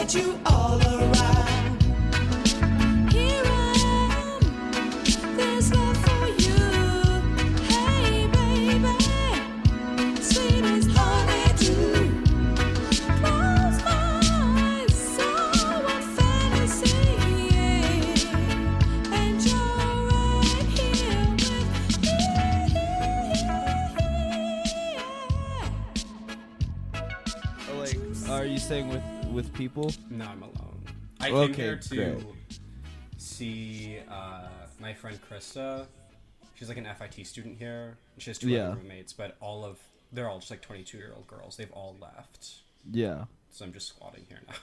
got you all around. Here I am, there's love for you. Hey baby, sweet as honey too. Close my eyes, so a fantasy, and you're right here with me. Are you saying with people? No, I'm alone. I Okay, came here to great. see my friend Krista. She's like an FIT student here. She has two Yeah. other roommates, but they're all just like 22-year-old girls. They've all left. Yeah. So I'm just squatting here now.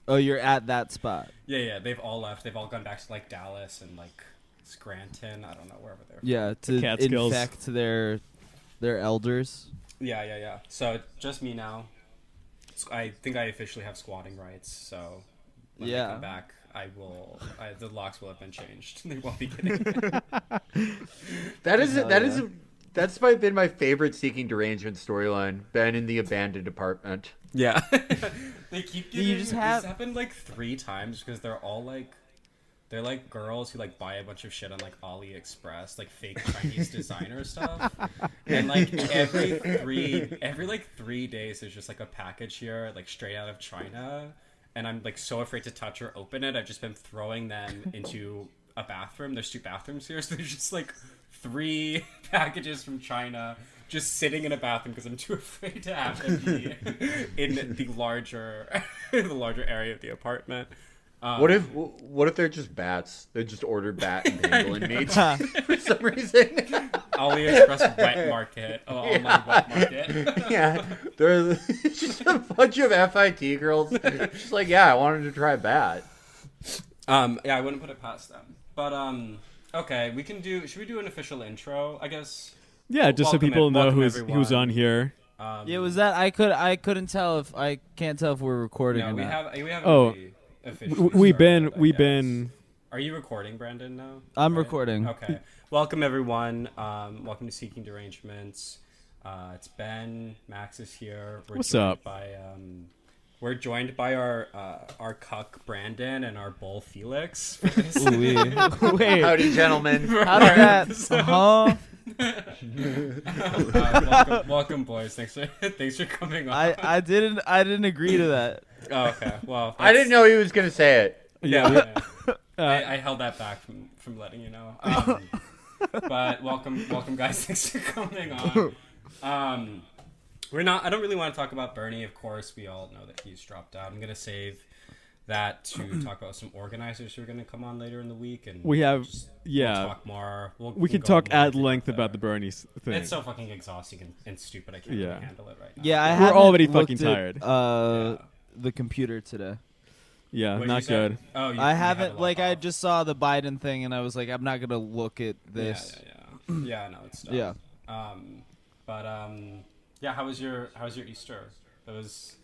Oh, you're at that spot. Yeah, they've all left. They've all gone back to like Dallas and like Scranton. I don't know, wherever they're from. Yeah, to Catskills. infect their elders. Yeah. So it's just me now. I think I officially have squatting rights, so when I come back, the locks will have been changed. They won't be getting That's been my favorite Seeking Derangement storyline. Ben in the abandoned apartment. Yeah. They keep getting, You just have- This happened like 3 times because they're like girls who like buy a bunch of shit on like AliExpress, like fake Chinese designer stuff. And like every 3 days there's just like a package here, like straight out of China. And I'm like so afraid to touch or open it. I've just been throwing them into a bathroom. There's 2 bathrooms here, so there's just like 3 packages from China just sitting in a bathroom because I'm too afraid to have them be in the larger area of the apartment. What if they're just bats? They just order bat and pangolin meat for some reason. AliExpress wet market. Online wet market. Yeah, there's just a bunch of FIT girls. Just like, yeah, I wanted to try bat. Yeah, I wouldn't put it past them. But okay, should we do an official intro? I guess. Yeah, just so Welcome people know welcome who's everyone. on here. Yeah, was that I can't tell if we're recording No, or we not. haven't Oh, really officially We've started, I been guess. Are you recording, Brandon? Now I'm Right? recording. Okay. Welcome everyone. Welcome to Seeking Derangements. It's Ben. Max is here. What's up? We're joined by our cuck Brandon and our bull Felix. Wait, Howdy, gentlemen. How did that? Huh? Welcome, boys. Thanks for coming on. I didn't agree to that. Oh, okay. Well, I didn't know he was gonna say it. Yeah. I held that back from letting you know. But welcome, guys. Thanks for coming on. I don't really want to talk about Bernie. Of course, we all know that he's dropped out. I'm gonna save that to talk about some organizers who are gonna come on later in the week, and we have we'll talk more. We can go talk more at in length depth about the there. Bernie thing. It's so fucking exhausting and stupid. I can't really handle it right now. Yeah, I We're haven't already looked fucking at, tired. The computer today. Yeah, What did not you say? good. Oh, I haven't have it like locked I off. just saw the Biden thing and I was like I'm not gonna look at this. Yeah, no, it's dumb. Yeah. Yeah, how was your Easter? That was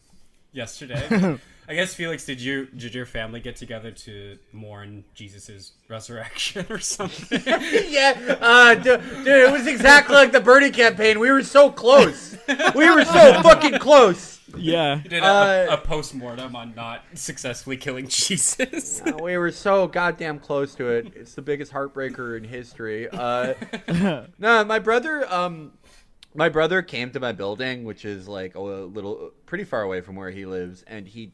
yesterday. I guess, Felix, did your family get together to mourn Jesus's resurrection or something? Yeah, dude, it was exactly like the Bernie campaign. We were so close. We were so fucking close. Yeah. You did a post-mortem on not successfulher killing Jesus. We were so goddamn close to it. It's the biggest heartbreaker in history. No, my brother came to my building, which is like pretty far away from where he lives, and he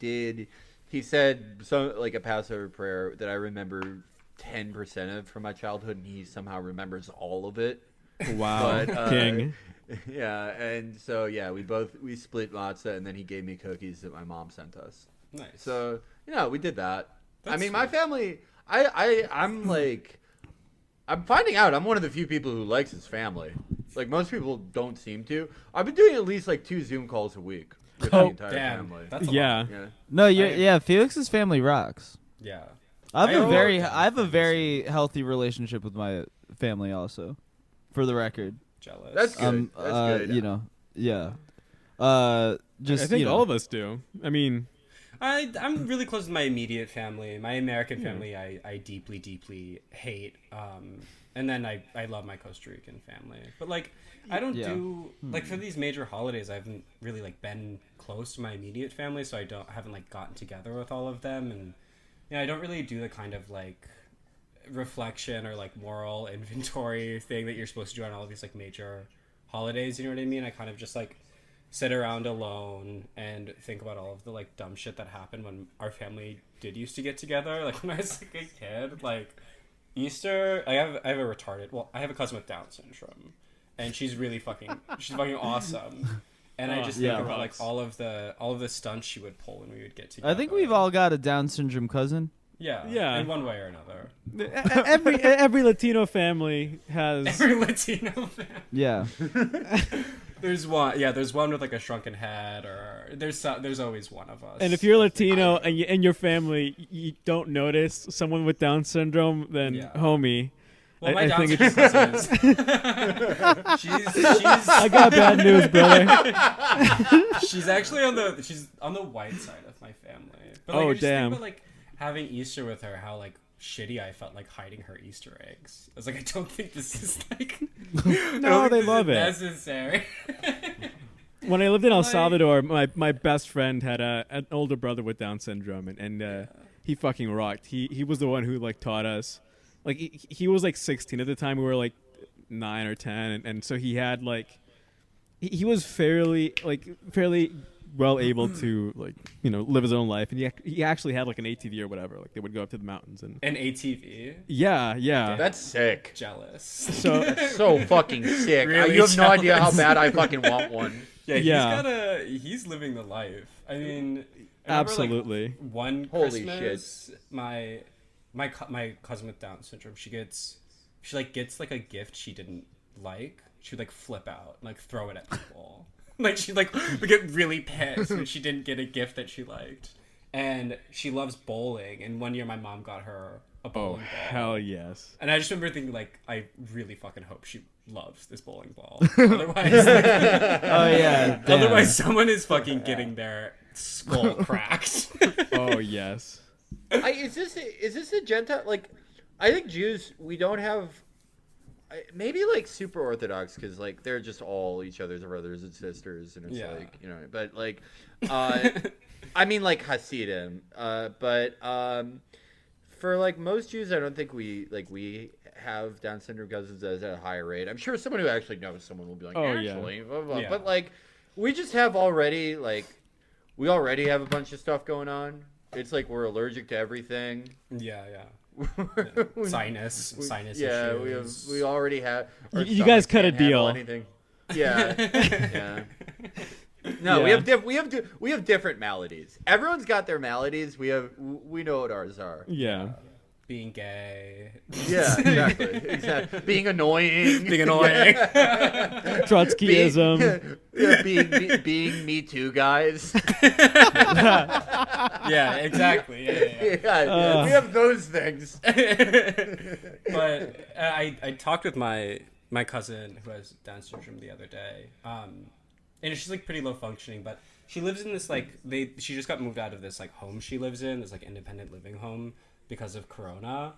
said a Passover prayer that I remember 10% of from my childhood, and he somehow remembers all of it. Wow. But, King. Yeah, and so yeah, we split matzah, and then he gave me cookies that my mom sent us. Nice. So we did that. That's I mean, my sweet. family. I'm finding out I'm one of the few people who likes his family. Like most people don't seem to. I've been doing at least like 2 Zoom calls a week with the entire Damn. family. That's a Yeah. lot. Yeah. No, Felix's family rocks. Yeah. I have I a very healthy relationship with my family also, for the record. Jealous. That's good. That's good. You know, yeah. Just I think you know, all of us do. I mean, I'm really close with my immediate family. My American family, I deeply, deeply hate. And then I love my Costa Rican family. But like I don't do like for these major holidays I haven't really like been close to my immediate family, so haven't like gotten together with all of them, and I don't really do the kind of like reflection or like moral inventory thing that you're supposed to do on all of these like major holidays, you know what I mean? I kind of just like sit around alone and think about all of the like dumb shit that happened when our family did used to get together. Like when I was like a kid, like Easter, I have a cousin with Down syndrome, and she's fucking awesome. And I just think about like all of the stunts she would pull when we would get together. I think we've all got a Down syndrome cousin. Yeah. In one way or another. Every Latino family has. Every Latino family. Yeah. There's one. Yeah, there's one with like a shrunken head, or there's always one of us. And if you're Latino and in your family you don't notice someone with Down syndrome, then homie. Well, my I Down think syndrome it's cousin is. she's. I got bad news, brother. She's actually on the white side of my family. But like, I just damn. think about, like having Easter with her, how like shitty I felt like hiding her Easter eggs. I was like, I don't think this is like. No, they love it. Necessary. When I lived in El Salvador, my best friend had an older brother with Down syndrome, and he fucking rocked. He was the one who like taught us. Like he was like 16 at the time. We were like 9 or 10, and so he had like he was fairly well able to like live his own life, and he actually had like an ATV or whatever. Like they would go up to the mountains and An ATV. Yeah. That's sick. Jealous. So That's so fucking sick. Really You have no idea how jealous. bad I fucking want one. Yeah, he's living the life. I mean, I remember, absolutely. like, one Holy Christmas, my cousin with Down syndrome, she gets like a gift she didn't like. She would like flip out and like throw it at people. Like she like would get really pissed when she didn't get a gift that she liked. And she loves bowling. And one year my mom got her a bowling ball. Hell yes. And I just remember thinking like, I really fucking hope she loves this bowling ball. Otherwise, like, Oh yeah. Damn. otherwise someone is fucking getting their skull cracked. Oh yes. Is this a Gentile? Like, I think Jews, we don't have. Maybe like super Orthodox, because like they're just all each other's brothers and sisters, and it's like but like, I mean like Hasidim, but for like most Jews, I don't think we have Down syndrome cousins at a high rate. I'm sure someone who actually knows someone will be like, actually, blah, blah. Yeah. But like, we just have already have a bunch of stuff going on. It's like we're allergic to everything. Yeah. Sinus Yeah, issues. we already have. our You guys stomachs cut a can't handle deal. Anything. Yeah, yeah. No, Yeah. we have different maladies. Everyone's got their maladies. We know what ours are. Yeah. Being gay. Yeah, exactly. Being annoying. Trotskyism. Being Me Too guys. Yeah, exactly. Yeah. We have those things. But I talked with my cousin who has Down syndrome the other day, and she's like pretty low functioning, but she lives in this like she just got moved out of this like home she lives in, this like independent living home, because of Corona.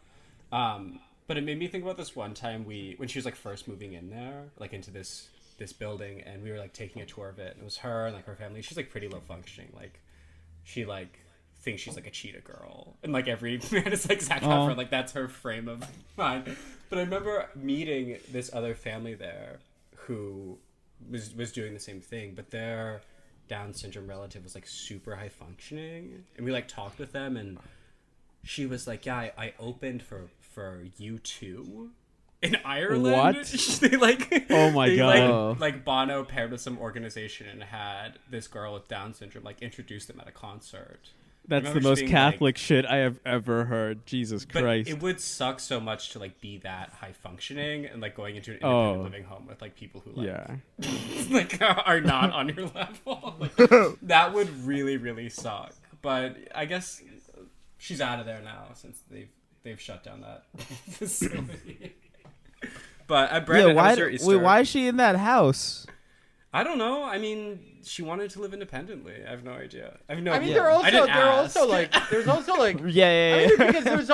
But it made me think about this one time when she was like first moving in there, like into this building, and we were like taking a tour of it, and it was her and like her family. She's like pretty low functioning, like she like thinks she's like a cheetah girl, and like every man is like Zac Efron, like that's her frame of mind. But I remember meeting this other family there who was doing the same thing, but their Down syndrome relative was like super high functioning, and we like talked with them, and she was like, yeah, I opened for U2 in Ireland. What? They like, Oh my they, God. like Bono paired with some organization and had this girl with Down syndrome like introduce them at a concert. That's remember the she most being Catholic shit I have ever heard. Jesus But Christ. it would suck so much to like be that high functioning and like going into an independent living home with like people who like Yeah. like are not on your level. Like, that would really, really suck. But I guess she's out of there now since they've shut down that facility. But Brandon, how was your Easter? why is she in that house? I don't know. I mean, she wanted to live independently. I have no idea. I mean, no. I mean, Yeah. they're I didn't also ask. like, there's also like, Yeah. I mean, because there's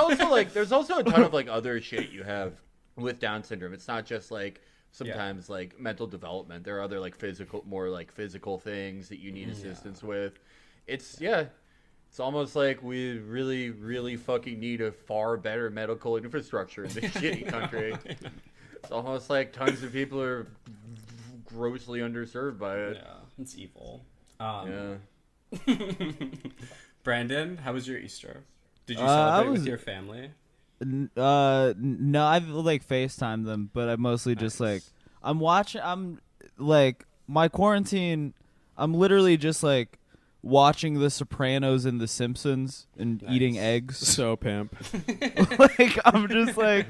also a ton of like other shit you have with Down syndrome. It's not just like sometimes like mental development. There are other like more like physical things that you need assistance with. It's almost like we really, really fucking need a far better medical infrastructure in this shitty country. It's almost like tons of people are grossly underserved by it. Yeah, it's evil. Brandon, how was your Easter? Did you celebrate with your family? No, I've like FaceTimed them, but I mostly just like I'm like my quarantine. I'm literally just like watching The Sopranos and The Simpsons and eating eggs. So pimp. Like I'm just like,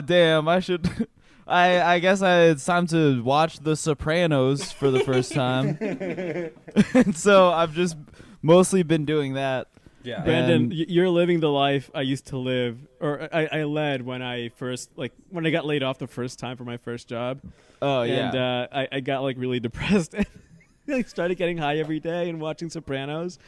damn, I should. I guess it's time to watch The Sopranos for the first time. And so I've just mostly been doing that. Yeah. Brandon, you're living the life I used to live, or I led when I got laid off the first time for my first job. Oh, yeah. And I got like really depressed and like started getting high every day and watching Sopranos.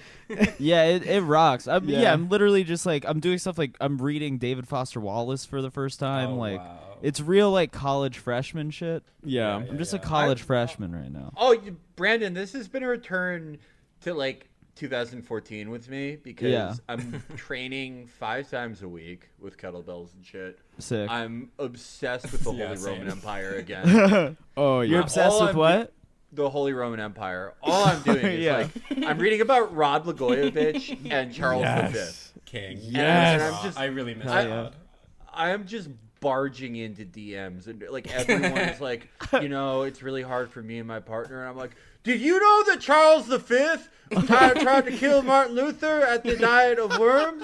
Yeah, it rocks. I'm literally just like, I'm doing stuff like I'm reading David Foster Wallace for the first time. Wow. It's real like college freshman shit. Yeah. I'm just a college freshman right now. Oh, Brandon, this has been a return to like 2014 with me because I'm training 5 times a week with kettlebells and shit. Sick. I'm obsessed with the Holy Roman Empire again. Oh, yeah. You're obsessed with what? The Holy Roman Empire. All I'm doing is like I'm reading about Rod Blagojevich and Charles V. King. Yes. And I'm just, I really miss I am just barging into DMs and like everyone's like, it's really hard for me and my partner, and I'm like, did you know that Charles V tried to kill Martin Luther at the Diet of Worms?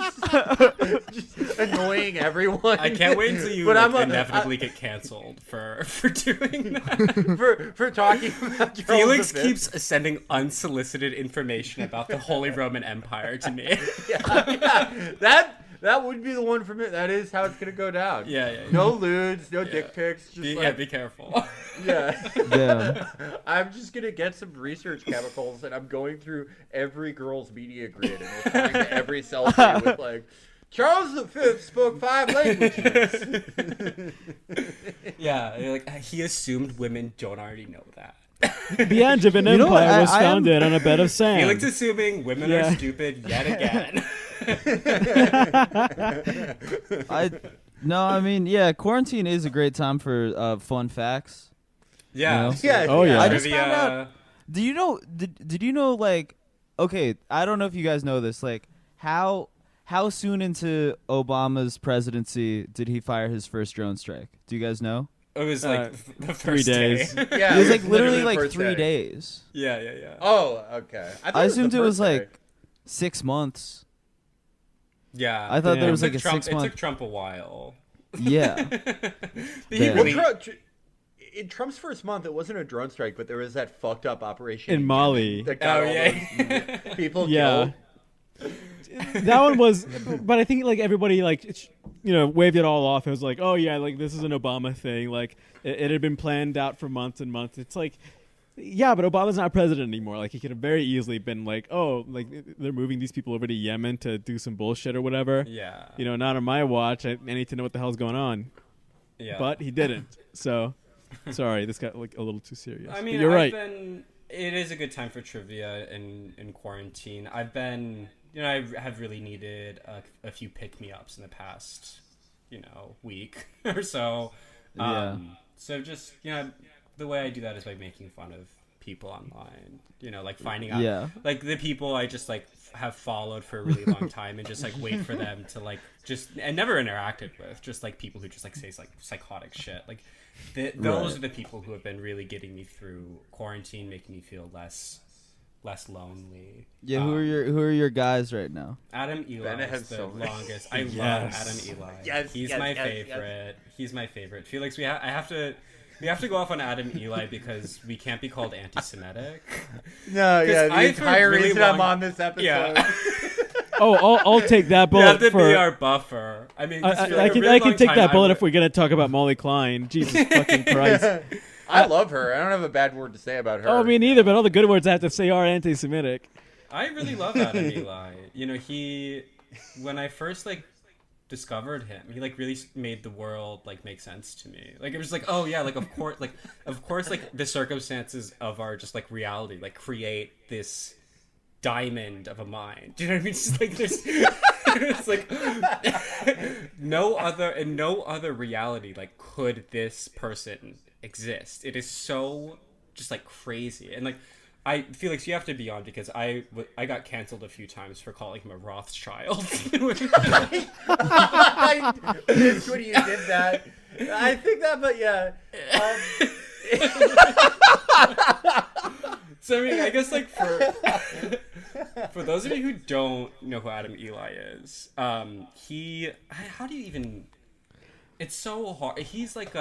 Just annoying everyone. I can't wait until you inevitably get canceled for doing that. for talking about Charles Felix V. keeps sending unsolicited information about the Holy Roman Empire to me. That would be the one for me. That is how it's gonna go down. Yeah. No lewds, no dick pics. Just be careful. Yeah. I'm just gonna get some research chemicals, and I'm going through every girl's media grid and replying to every selfie with like, Charles V spoke 5 languages. Yeah, like he assumed women don't already know that. The Angevin Empire was founded on a bed of sand. Felix assuming women are stupid yet again. Quarantine is a great time for fun facts. Yeah. Oh yeah. I just found out. Do you know? Did you know? Like, okay, I don't know if you guys know this. Like, how soon into Obama's presidency did he fire his first drone strike? Do you guys know? It was like the 3 days. Yeah, It was like literally the like first 3 day. days. Yeah. Oh, okay. I assumed it was the first like 6 months. Yeah. I thought there was like a Trump, 6 month. It took Trump a while. Yeah. But he Damn. really, in Trump's first month, it wasn't a drone strike, but there was that fucked up operation In Mali. that got all yeah. those people Yeah. killed. That one was, but I think like everybody like waved it all off. It was like, oh yeah, like this is an Obama thing. Like it had been planned out for months and months. It's like, yeah, but Obama's not president anymore. Like he could have very easily been like, oh, like they're moving these people over to Yemen to do some bullshit or whatever. Yeah. Not on my watch. I need to know what the hell's going on. Yeah. But he didn't. So sorry, this got like a little too serious. I mean, but you're right. It is a good time for trivia in quarantine. I've been, I have really needed a few pick-me-ups in the past, week or so. So just, the way I do that is by making fun of people online, like finding out, like the people I just like have followed for a really long time and just like wait for them to like and never interacted with, just like people who just like say like psychotic shit. Like those are the people who have been really getting me through quarantine, making me feel less lonely. Yeah, who are your guys right now? Adam Eli is the longest. I love Adam Eli. Yes, He's yes, my yes, favorite. He's my favorite. Felix, we have to go off on Adam Eli because we can't be called anti-Semitic. No, yeah, the I've heard entire really reason long- I'm on this episode. Yeah. I'll take that You have bullet to for. be our buffer. I mean, 'cause for I a can really I can long take time, that bullet I if we're gonna talk about Molly Klein. Jesus fucking Christ. I love her. I don't have a bad word to say about her. Oh, me neither. But all the good words I have to say are anti-Semitic. I really love Adam Eli. He when I first like discovered him. He like really made the world like make sense to me. Like it was like, oh yeah, like of course like the circumstances of our just like reality like create this diamond of a mind. Do you know what I mean? It's just like this. It's like no other reality like could this person exist. It is so just like crazy. And like Felix, you have to be on because I got canceled a few times for calling him a Rothschild. I missed when you did that. I think that, but yeah. So I mean, I guess like for those of you who don't know who Adam Eli is, how do you even? It's so hard. He's like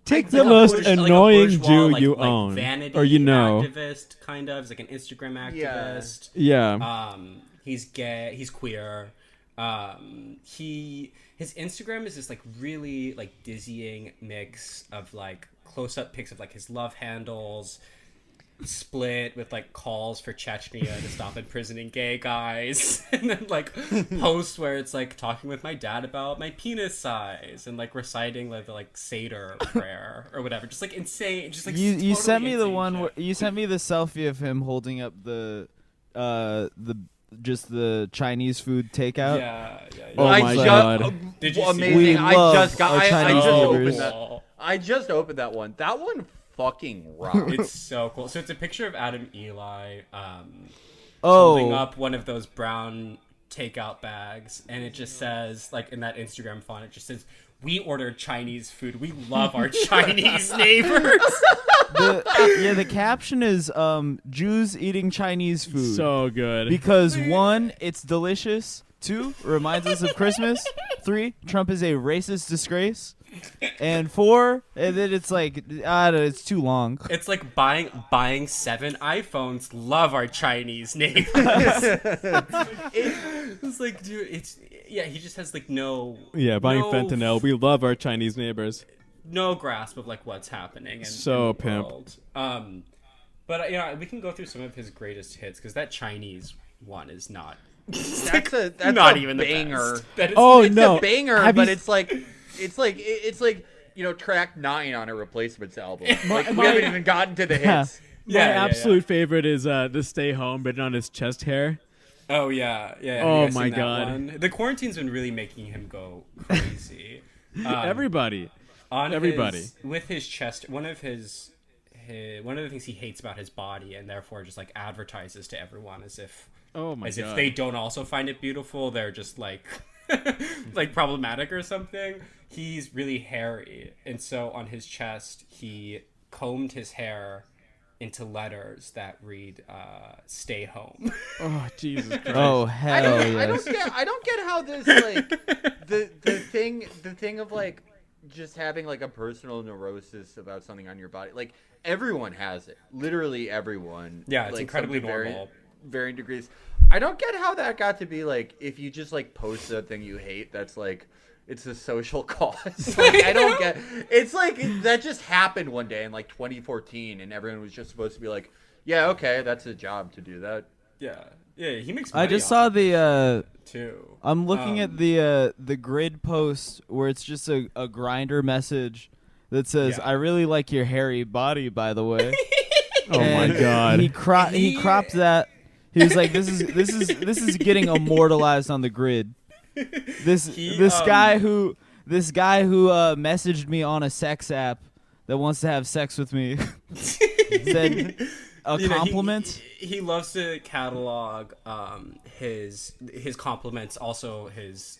Take like the a most like a annoying bourgeois, Jew like, you like own, vanity or you know. activist kind of. He's like an Instagram activist. Yeah. He's gay. He's queer. His Instagram is this like really like dizzying mix of like close up pics of like his love handles, split with like calls for Chechnya to stop imprisoning gay guys, and then like posts where it's like talking with my dad about my penis size and like reciting like the like Seder prayer or whatever. Just like insane. Just like You totally sent me the insane one shit. where you sent me the selfie of him holding up the Chinese food takeout. Yeah. Oh my God. Did you see amazing! We I love just got. our I Chinese just neighbors. opened that. I just opened that one. That one fucking rocks. It's so cool. So it's a picture of Adam Eli holding up one of those brown takeout bags, and it just says, like in that Instagram font, it just says, "We ordered Chinese food. We love our Chinese neighbors." The caption is Jews eating Chinese food. So good. Because 1, it's delicious. 2, reminds us of Christmas. 3, Trump is a racist disgrace. And 4, and then it's like, I don't know, it's too long. It's like buying 7 iPhones. Love our Chinese neighbors. It's like, dude, he just has like no. Yeah, buying fentanyl. We love our Chinese neighbors. No grasp of like what's happening So in the pimp. world. But you know, we can go through some of his greatest hits because that Chinese one is not. That's not a even banger. the best. That is, It's no. a banger, Have but you it's like you know, track 9 on a Replacements album. Like we my- haven't even gotten to the hits. My absolute favorite is the "Stay Home" written on his chest hair. Oh yeah. Have you Oh guys my seen that God. one? The quarantine's been really making him go crazy. Everybody. With his chest. One of the things he hates about his body, and therefore just like advertises to everyone as if if they don't also find it beautiful, they're just like like problematic or something. He's really hairy, and so on his chest he combed his hair into letters that read "Stay home." Oh Jesus Christ. Oh, hell yes. I don't get how this like the thing of like just having like a personal neurosis about something on your body. Like everyone has it. Literally everyone. Yeah, it's like, incredibly some to normal. Varying degrees. I don't get how that got to be like if you just like post a thing you hate that's like it's a social cause. Like, I don't get it's like that just happened one day in like 2014 and everyone was just supposed to be like, yeah, okay, that's a job to do that. Yeah, he makes. I Money just off saw it, the too. I'm looking at the grid post where it's just a Grindr message that says, Yeah. "I really like your hairy body, by the way." Oh my And God. He cropped that. He was like, "This is getting immortalized on the grid." This guy who messaged me on a sex app that wants to have sex with me said a You know, compliment. He loves to catalog his compliments, also his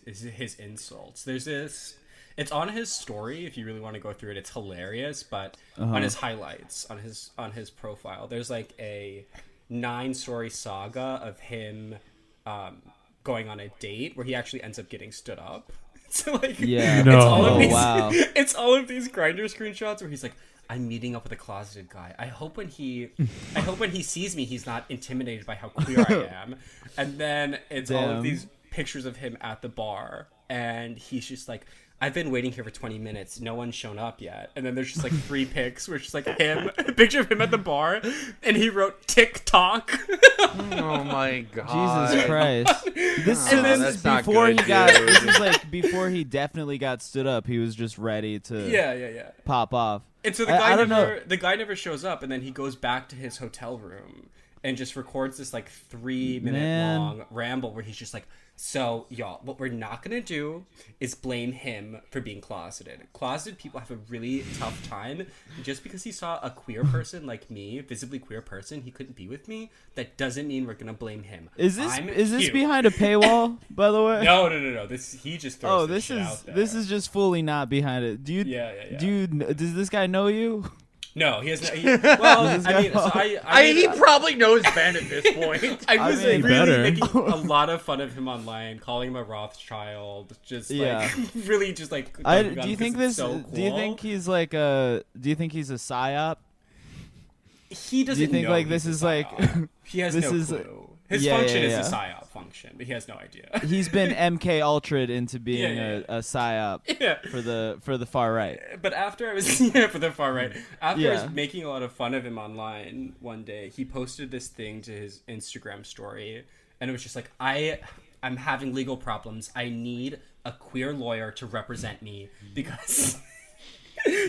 insults. There's this. It's on his story if you really want to go through it. It's hilarious, but on his highlights on his profile, there's like a 9-story saga of him going on a date where he actually ends up getting stood up. So like, Yeah. No. it's all of Oh, these, wow. it's all of these Grindr screenshots where he's like, I'm meeting up with a closeted guy. I hope when he sees me, he's not intimidated by how queer I am. And then it's all Damn. of these pictures of him at the bar, and he's just like, I've been waiting here for 20 minutes. No one's shown up yet. And then there's just like 3 pics where it's just like him, a picture of him at the bar, and he wrote TikTok. Oh my god. Jesus Christ. This Oh, is that's not before good, he got. dude. This is like before he definitely got stood up. He was just ready to Yeah. pop off. And so I don't know. the guy never shows up, and then he goes back to his hotel room and just records this like 3-minute Man. long ramble where he's just like, so y'all, what we're not gonna do is blame him for being closeted. Closeted people have a really tough time. Just because he saw a queer person like me, visibly queer person, he couldn't be with me, that doesn't mean we're gonna blame him. Is I'm this cute. behind a paywall? By the way. No. This he just throws Oh, this shit this out there. is fully not behind it. Do you? Yeah. Do you? Does this guy know you? No, he has no. Well, I mean, so I He probably knows Ben at this point. I was mean, really better. making a lot of fun of him online, calling him a Rothschild, just like Yeah. really just like. Do dunking on you him think 'cause this? it's so Do you cool. think he's like a? Do you think he's a psyop? he doesn't? Do you think know like he's this a is like? psyop. He has this no is- clue. His Yeah, function yeah, is a yeah. psyop function, but he has no idea. He's been MK Ultra'd into being Yeah. a psyop Yeah. for the far right. But after I was for the far right, after I Yeah. was making a lot of fun of him online one day, he posted this thing to his Instagram story, and it was just like, I'm having legal problems. I need a queer lawyer to represent me because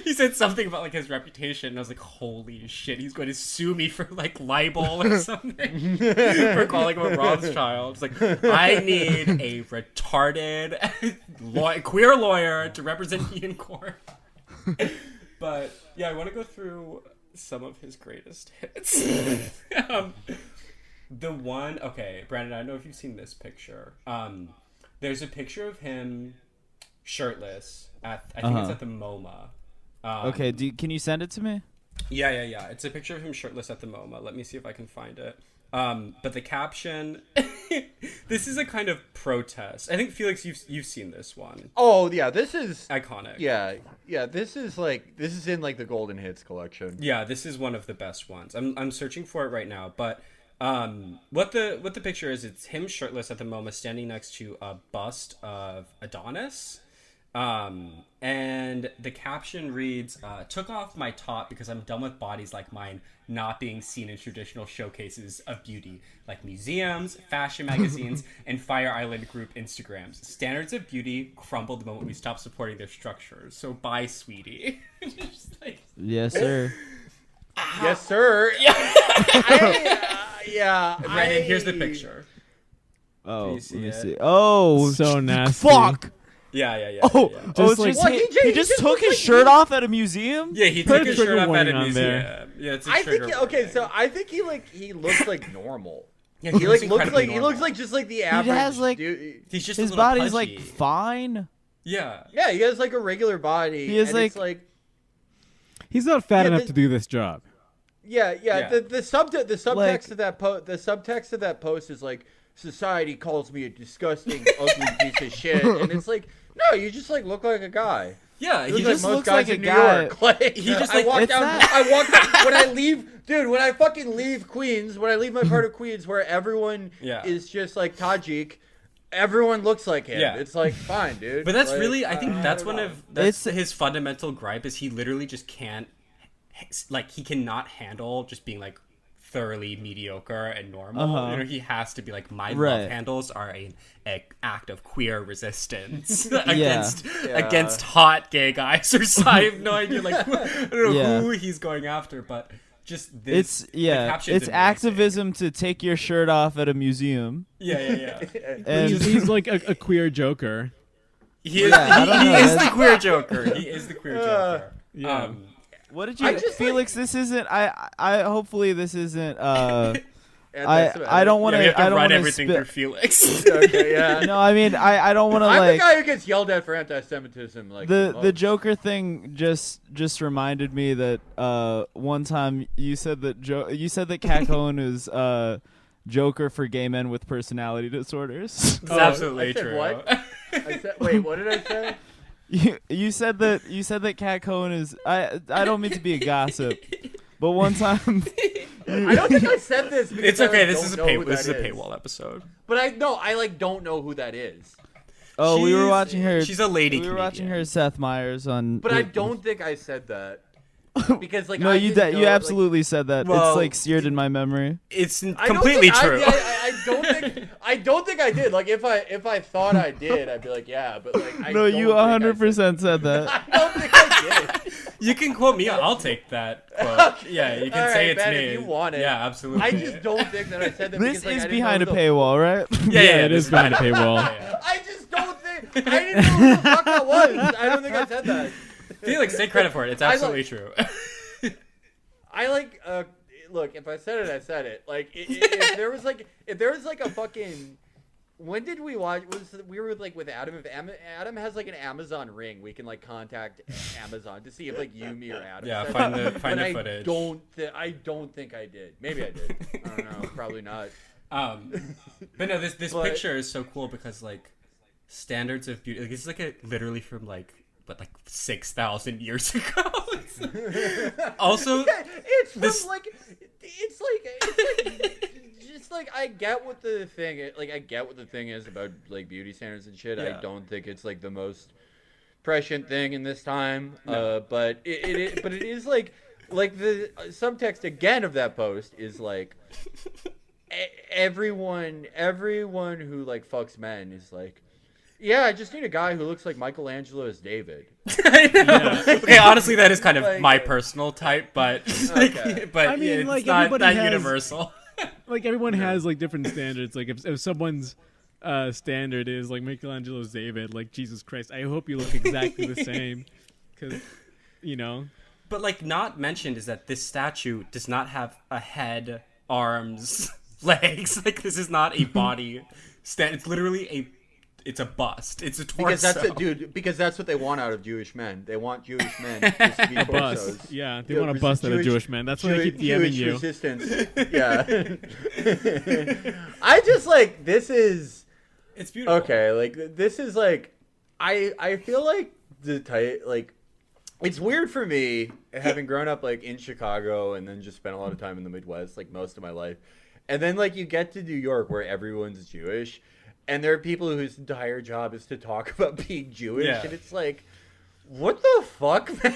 he said something about like his reputation, and I was like, holy shit, he's going to sue me for like libel or something for calling him a Rothschild. It's like, I need a retarded queer lawyer to represent me in court. But yeah, I want to go through some of his greatest hits. The one, okay, Brandon, I don't know if you've seen this picture. There's a picture of him shirtless I think it's at the MoMA. Okay, can you send it to me? Yeah. It's a picture of him shirtless at the MoMA. Let me see if I can find it. But the caption, this is a kind of protest. I think, Felix, you've seen this one. Oh yeah, this is Iconic. yeah. This is in like the Golden Hits collection. Yeah, this is one of the best ones. I'm searching for it right now, but what the picture is, it's him shirtless at the MoMA standing next to a bust of Adonis. And the caption reads, took off my top because I'm done with bodies like mine not being seen in traditional showcases of beauty, like museums, fashion magazines, and Fire Island group Instagrams. Standards of beauty crumble the moment we stop supporting their structures. So bye, sweetie. Just like, Yes, sir. Yes, sir. Yeah. Brandon, here's the picture. Oh, you let see me it? see. Oh, So nasty. fuck. Yeah. Oh, yeah. oh, Just like- it's Well, he just just took looks his like shirt off at a museum. Yeah, he Put took a his trigger shirt off at a warning on museum. there. Yeah, it's a I trigger think okay, warning. so I think he looks like normal. Yeah, He like looks incredibly like he looks normal. like just like the average has, like- dude. He's just His a little body's pudgy. like fine. Yeah. Yeah, he has like a regular body. He has, and it's like- like He's not fat Yeah, enough the- to do this job. yeah. Yeah. The subtext Like- of that post is like, society calls me a disgusting, ugly piece of shit, and it's like, no, you just like look like a guy. Yeah, You he look just like most looks guys like a in New guy. York. Like, He just, I like- walk It's down. not- I walk when I leave, dude. When I fucking leave Queens, when I leave my part of Queens, where everyone Yeah. is just like Tajik, everyone looks like him. Yeah. It's like fine, dude. But that's Like, really, I think that's don't one know. of that's It's- his fundamental gripe is he literally just can't, like, he cannot handle just being like thoroughly mediocre and normal. You know, he has to be like, my Right. love handles are an act of queer resistance against Yeah. against hot gay guys. Or so I have no idea, like, I don't know Yeah. who he's going after, but just this. It's caption's it's amazing. activism to take your shirt off at a museum. Yeah. And He's like a queer Joker. He is, I don't know, he is the that's- queer Joker. He is the queer Joker. Yeah. what did you, I just, Felix? This isn't. I hopefully this isn't. And I that's- I don't want Yeah, we to. have to I don't run want to everything through Felix. Okay, yeah. No, I mean I don't want to I'm the like. guy who gets yelled at for anti-Semitism. Like The Joker thing just reminded me that one time you said that Cat Cohen is Joker for gay men with personality disorders. It's absolutely I said true. what? I said, wait, what did I say? You said that Cat Cohen is I don't mean to be a gossip, but one time I don't think I said this. Because It's okay. I, like, This don't is a know who this is a that paywall episode. But I like don't know who that is. Oh, we were She's- watching her. She's a lady. We were watching comedian. her Seth Meyers on. But I don't think I said that. Because like No, I you didn't know, you like, absolutely said that. Well, it's like seared in my memory. It's I don't completely think- true. I don't think I did. Like if I thought I did, I'd be like, yeah, but like I No, don't you think I 100% said that. I don't think I did. You can quote me. I'll take that quote. Yeah, you can All say right, it's Ben, me. if you want it. Yeah, absolutely. I just don't think that I said that. This because, like, is I didn't behind a know the- paywall, right? Yeah, it is behind a paywall. Yeah. I just don't think I didn't know who the fuck that was. I don't think I said that. Felix, take credit for it. It's I absolutely true. I like look, if I said it, I said it. Like if there was like a fucking when did we watch we were like with Adam, if Adam has like an Amazon ring, we can like contact Amazon to see if like you, me, or Adam Yeah, said find that. the- find But the footage. I don't think I did. Maybe I did. I don't know. Probably not. But no, this But- picture is so cool because like standards of beauty. Like, this is like a literally from like 6,000 years ago. Also, It's from This- it's just like I get what the thing is, like I get what the thing is about like beauty standards and shit. Yeah. I don't think it's like the most prescient thing in this time. No. But it is like the subtext again of that post is like everyone who like fucks men is like, yeah, I just need a guy who looks like Michelangelo as David. I know. Okay, honestly, that is kind of Like- my personal type, but Okay. but I mean, yeah, it's like, not everybody that has- universal. Like everyone has like different standards. Like if someone's standard is like Michelangelo's David, like Jesus Christ, I hope you look exactly the same, because you know. But like not mentioned is that this statue does not have a head, arms, legs. Like this is not a body stand. It's literally it's a bust. It's a torso. Because that's what they want out of Jewish men. They want Jewish men just to be torsos. Bust. Yeah, they Yeah, want to bust out of Jewish men. That's why they keep DMing Jewish you. resistance. Yeah. I just like this is It's beautiful. okay. Like this is like I feel like the type like it's weird for me having grown up like in Chicago and then just spent a lot of time in the Midwest like most of my life, and then like you get to New York where everyone's Jewish. And there are people whose entire job is to talk about being Jewish, Yeah. and it's like, what the fuck, man?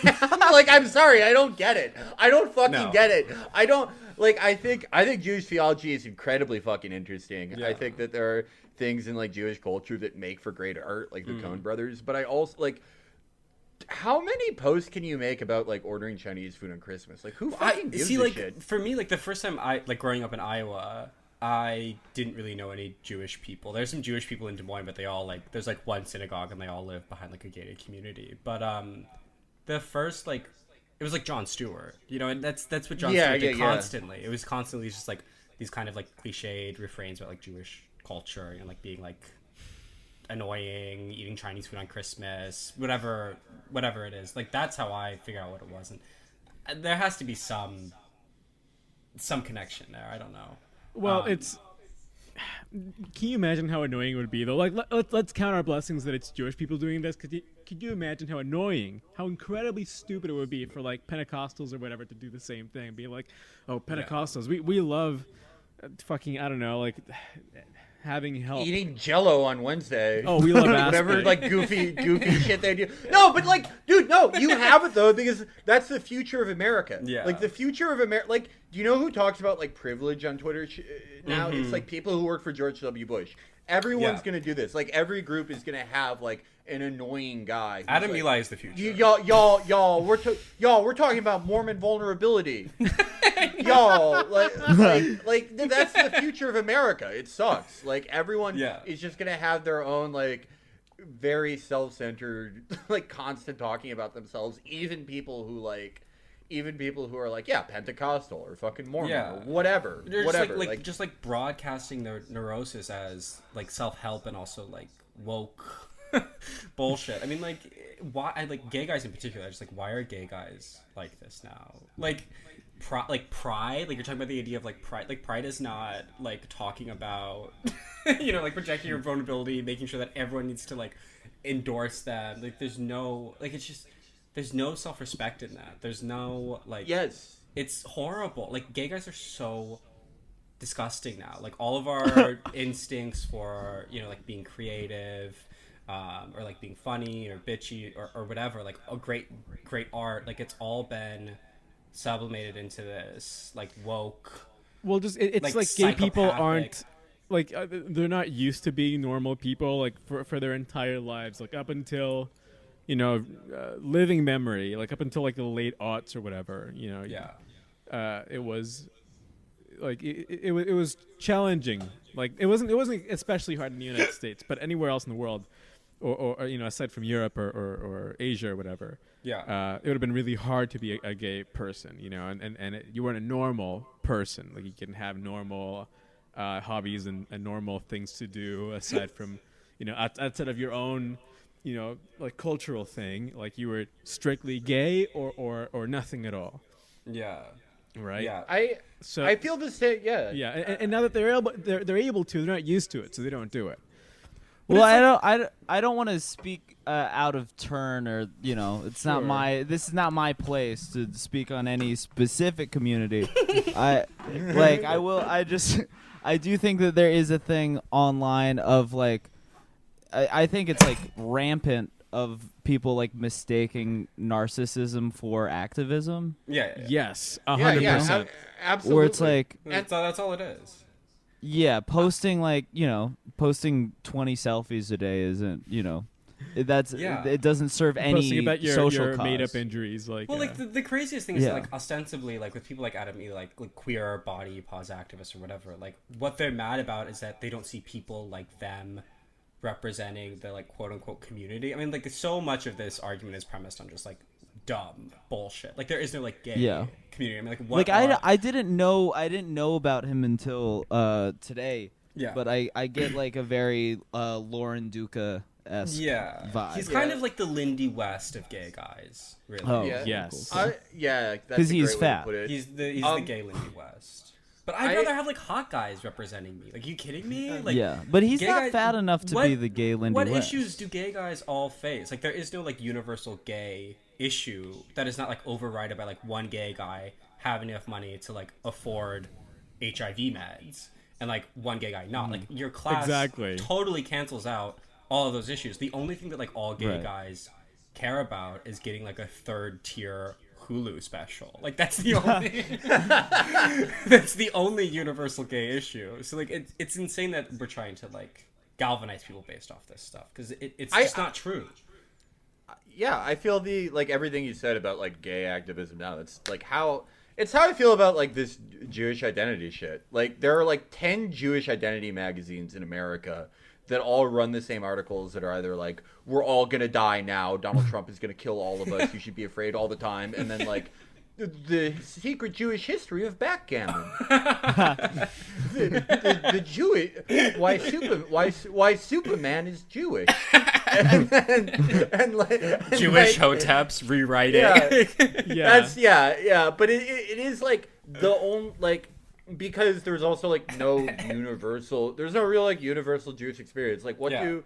Like, I'm sorry, I don't get it. I don't fucking No. get it. I don't like. I think Jewish theology is incredibly fucking interesting. Yeah. I think that there are things in like Jewish culture that make for great art, like the Mm. Coen Brothers. But I also like, how many posts can you make about like ordering Chinese food on Christmas? Like, who fucking gives see, a like shit? for me, like the first time I like growing up in Iowa, I didn't really know any Jewish people. There's some Jewish people in Des Moines, but they all like there's like one synagogue and they all live behind like a gated community. But the first like it was like Jon Stewart, you know, and that's what Jon Yeah, Stewart did yeah, yeah. constantly. It was constantly just like these kind of like cliched refrains about like Jewish culture and like being like annoying, eating Chinese food on Christmas, whatever it is. Like that's how I figure out what it was, and there has to be some connection there. I don't know. Well, it's. Can you imagine how annoying it would be though? Like, let's count our blessings that it's Jewish people doing this. Could you imagine how annoying, how incredibly stupid it would be for like Pentecostals or whatever to do the same thing and be like, oh, Pentecostals, we love fucking, I don't know, like having help. Eating Jello on Wednesday. Oh, we love whatever aspirin. like goofy shit they do. No, but like, dude, no, you have it though because that's the future of America. Yeah. Like the future of America. Like, do you know who talks about like privilege on Twitter now? Mm-hmm. It's like people who work for George W. Bush. Everyone's Yeah. gonna do this. Like every group is gonna have like an annoying guy. who's Adam like, Eli is the future. Y'all, we're talking about Mormon vulnerability. Y'all, like that's the future of America. It sucks. Like everyone Yeah. is just gonna have their own like very self-centered, like constant talking about themselves. Even people who are like, yeah, Pentecostal or fucking Mormon Yeah. or whatever, They're whatever. just like broadcasting their neurosis as like self-help and also like woke bullshit. I mean, like why? Like gay guys in particular. Just like why are gay guys like this now? Like pride. Like you're talking about the idea of like pride. Like pride is not like talking about you know like projecting your vulnerability, making sure that everyone needs to like endorse them. Like there's no like it's just there's no self-respect in that. There's no like yes. it's horrible. Like gay guys are so disgusting now. Like all of our instincts for you know like being creative, or like being funny or bitchy or whatever, like a great art, like it's all been sublimated into this like woke. Well, just it's like gay people aren't like they're not used to being normal people like for their entire lives, like up until living memory, like up until like the late aughts or whatever. It was like it was challenging. Like it wasn't especially hard in the United States, but anywhere else in the world, or aside from Europe or Asia or whatever. It would have been really hard to be a gay person, and you weren't a normal person. Like you can have normal hobbies and normal things to do aside from, outside of your own, like cultural thing. Like you were strictly gay or nothing at all. Yeah. Right. Yeah. I feel the same. Yeah. Yeah. And now that they're able to, they're not used to it, so they don't do it. Well, I don't want to speak out of turn, or it's not this is not my place to speak on any specific community. I do think that there is a thing online of like, I think it's like rampant of people like mistaking narcissism for activism. Yeah. Yes. Yeah, 100%. absolutely. Where it's like, That's all it is. yeah, posting 20 selfies a day isn't, it doesn't serve any Posting about social your cause. made up injuries, like Like the craziest thing is Yeah. like ostensibly like with people like Adam E, like queer body pause activists or whatever, like what they're mad about is that they don't see people like them representing the like quote unquote community. I mean, like so much of this argument is premised on just like dumb bullshit. Like there is no like gay community. I mean, like what? Like I didn't know about him until today. Yeah. But I get like a very Lauren Duca-esque vibe. He's kind of like the Lindy West of gay guys, really. Oh, Yeah. yes. cool. That's 'Cause a he's great way to fat. put it. He's the gay Lindy West. But I'd rather have like hot guys representing me. Like, you kidding me? Like, yeah, but he's gay not guys- fat enough to be the gay Lindy What West. issues do gay guys all face? Like, there is no like universal gay issue that is not like overridden by like one gay guy having enough money to like afford HIV meds and like one gay guy not. Like, your class Exactly. totally cancels out all of those issues. The only thing that like all gay Right. guys care about is getting like a third tier Hulu special. Like, that's the only that's the only universal gay issue. So like it's insane that we're trying to like galvanize people based off this stuff, because it's just not true. Yeah, I feel everything you said about like gay activism now. It's how I feel about like this Jewish identity shit. Like, there are like 10 Jewish identity magazines in America that all run the same articles that are either like, we're all gonna die now, Donald Trump is gonna kill all of us, you should be afraid all the time, and then like the secret Jewish history of backgammon. the Jewish why Superman is Jewish. and Jewish hoteps rewriting. Yeah, but it is like the only like, because there's also like no real like universal Jewish experience. Like, what do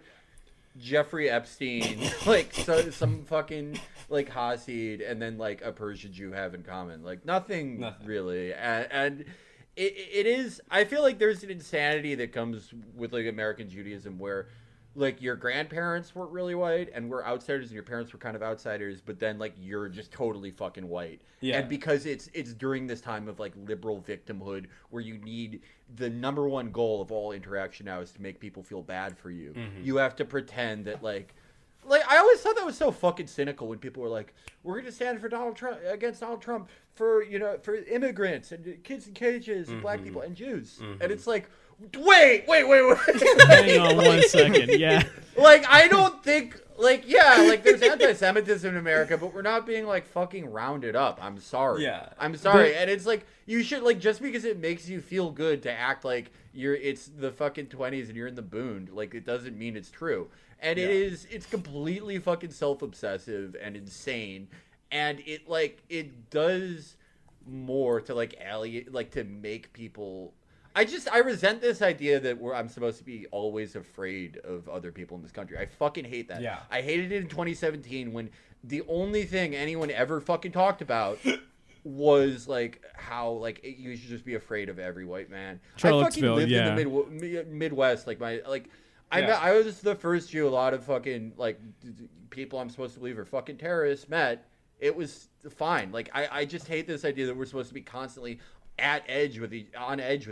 Jeffrey Epstein, like some fucking like Hasid, and then like a Persian Jew have in common? Like nothing. Really. And it is, I feel like there's an insanity that comes with like American Judaism where like your grandparents weren't really white and were outsiders, and your parents were kind of outsiders, but then like you're just totally fucking white. Yeah. And because it's during this time of like liberal victimhood where you need, the number one goal of all interaction now is to make people feel bad for you. Mm-hmm. You have to pretend that like I always thought that was so fucking cynical when people were like, we're going to stand for against Donald Trump for immigrants and kids in cages and black people and Jews. And it's like, wait. Hang on one second. Yeah. Like, I don't think, like, yeah, like, there's anti-Semitism in America, but we're not being, like, fucking rounded up. I'm sorry. Yeah. I'm sorry. And it's like, you should, like, just because it makes you feel good to act like it's the fucking 20s and you're in the boond, like, it doesn't mean it's true. And it's completely fucking self-obsessive and insane. And it does more to, like, alienate, like, to make people... I resent this idea that I'm supposed to be always afraid of other people in this country. I fucking hate that. Yeah. I hated it in 2017 when the only thing anyone ever fucking talked about was like how like you should just be afraid of every white man. I fucking Charlottesville, lived yeah. in the Midwest. I was the first Jew a lot of fucking like people I'm supposed to believe are fucking terrorists met. It was fine. Like I just hate this idea that we're supposed to be constantly on edge with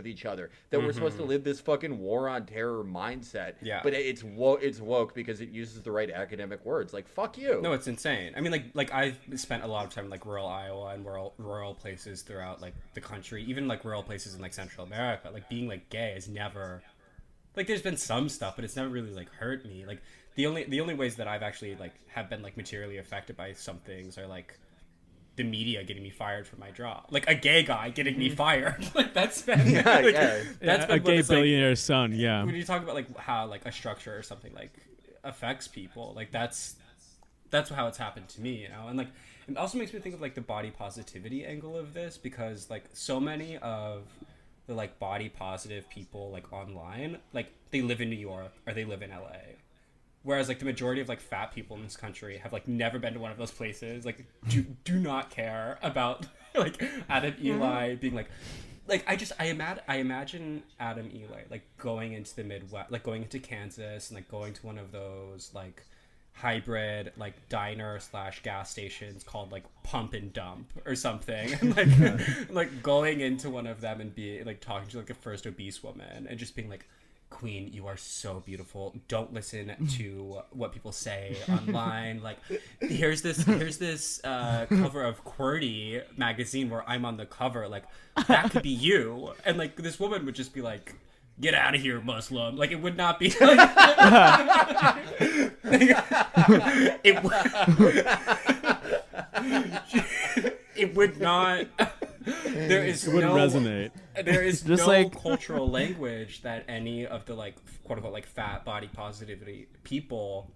each other. That we're supposed to live this fucking war on terror mindset. Yeah. But it's woke because it uses the right academic words. Like fuck you. No, it's insane. I mean, like I've spent a lot of time in like rural Iowa and rural places throughout like the country, even like rural places in like Central America. Like being like gay is never like there's been some stuff, but it's never really like hurt me. Like the only ways that I've actually like have been like materially affected by some things are like the media getting me fired from my job, like a gay guy getting me fired. Like that's been that's been a gay it's, like, billionaire's son. Yeah. when you talk about like how like a structure or something like affects people, like that's how it's happened to me, you know. And like it also makes me think of like the body positivity angle of this, because like so many of the like body positive people like online, like they live in New York or they live in LA, whereas like the majority of like fat people in this country have like never been to one of those places, like do not care about like Adam Eli being like I imagine Adam Eli like going into the Midwest, like going into Kansas and like going to one of those like hybrid like diner / gas stations called like Pump and Dump or something, and like going into one of them and be like talking to like a first obese woman and just being like, Queen, you are so beautiful. Don't listen to what people say online. Like, here's this cover of QWERTY magazine where I'm on the cover. Like, that could be you. And like this woman would just be like, get out of here, Muslim. Like, it would not be like, it would not. There is It wouldn't no resonate. There is Just no like- cultural language that any of the like quote unquote like fat body positivity people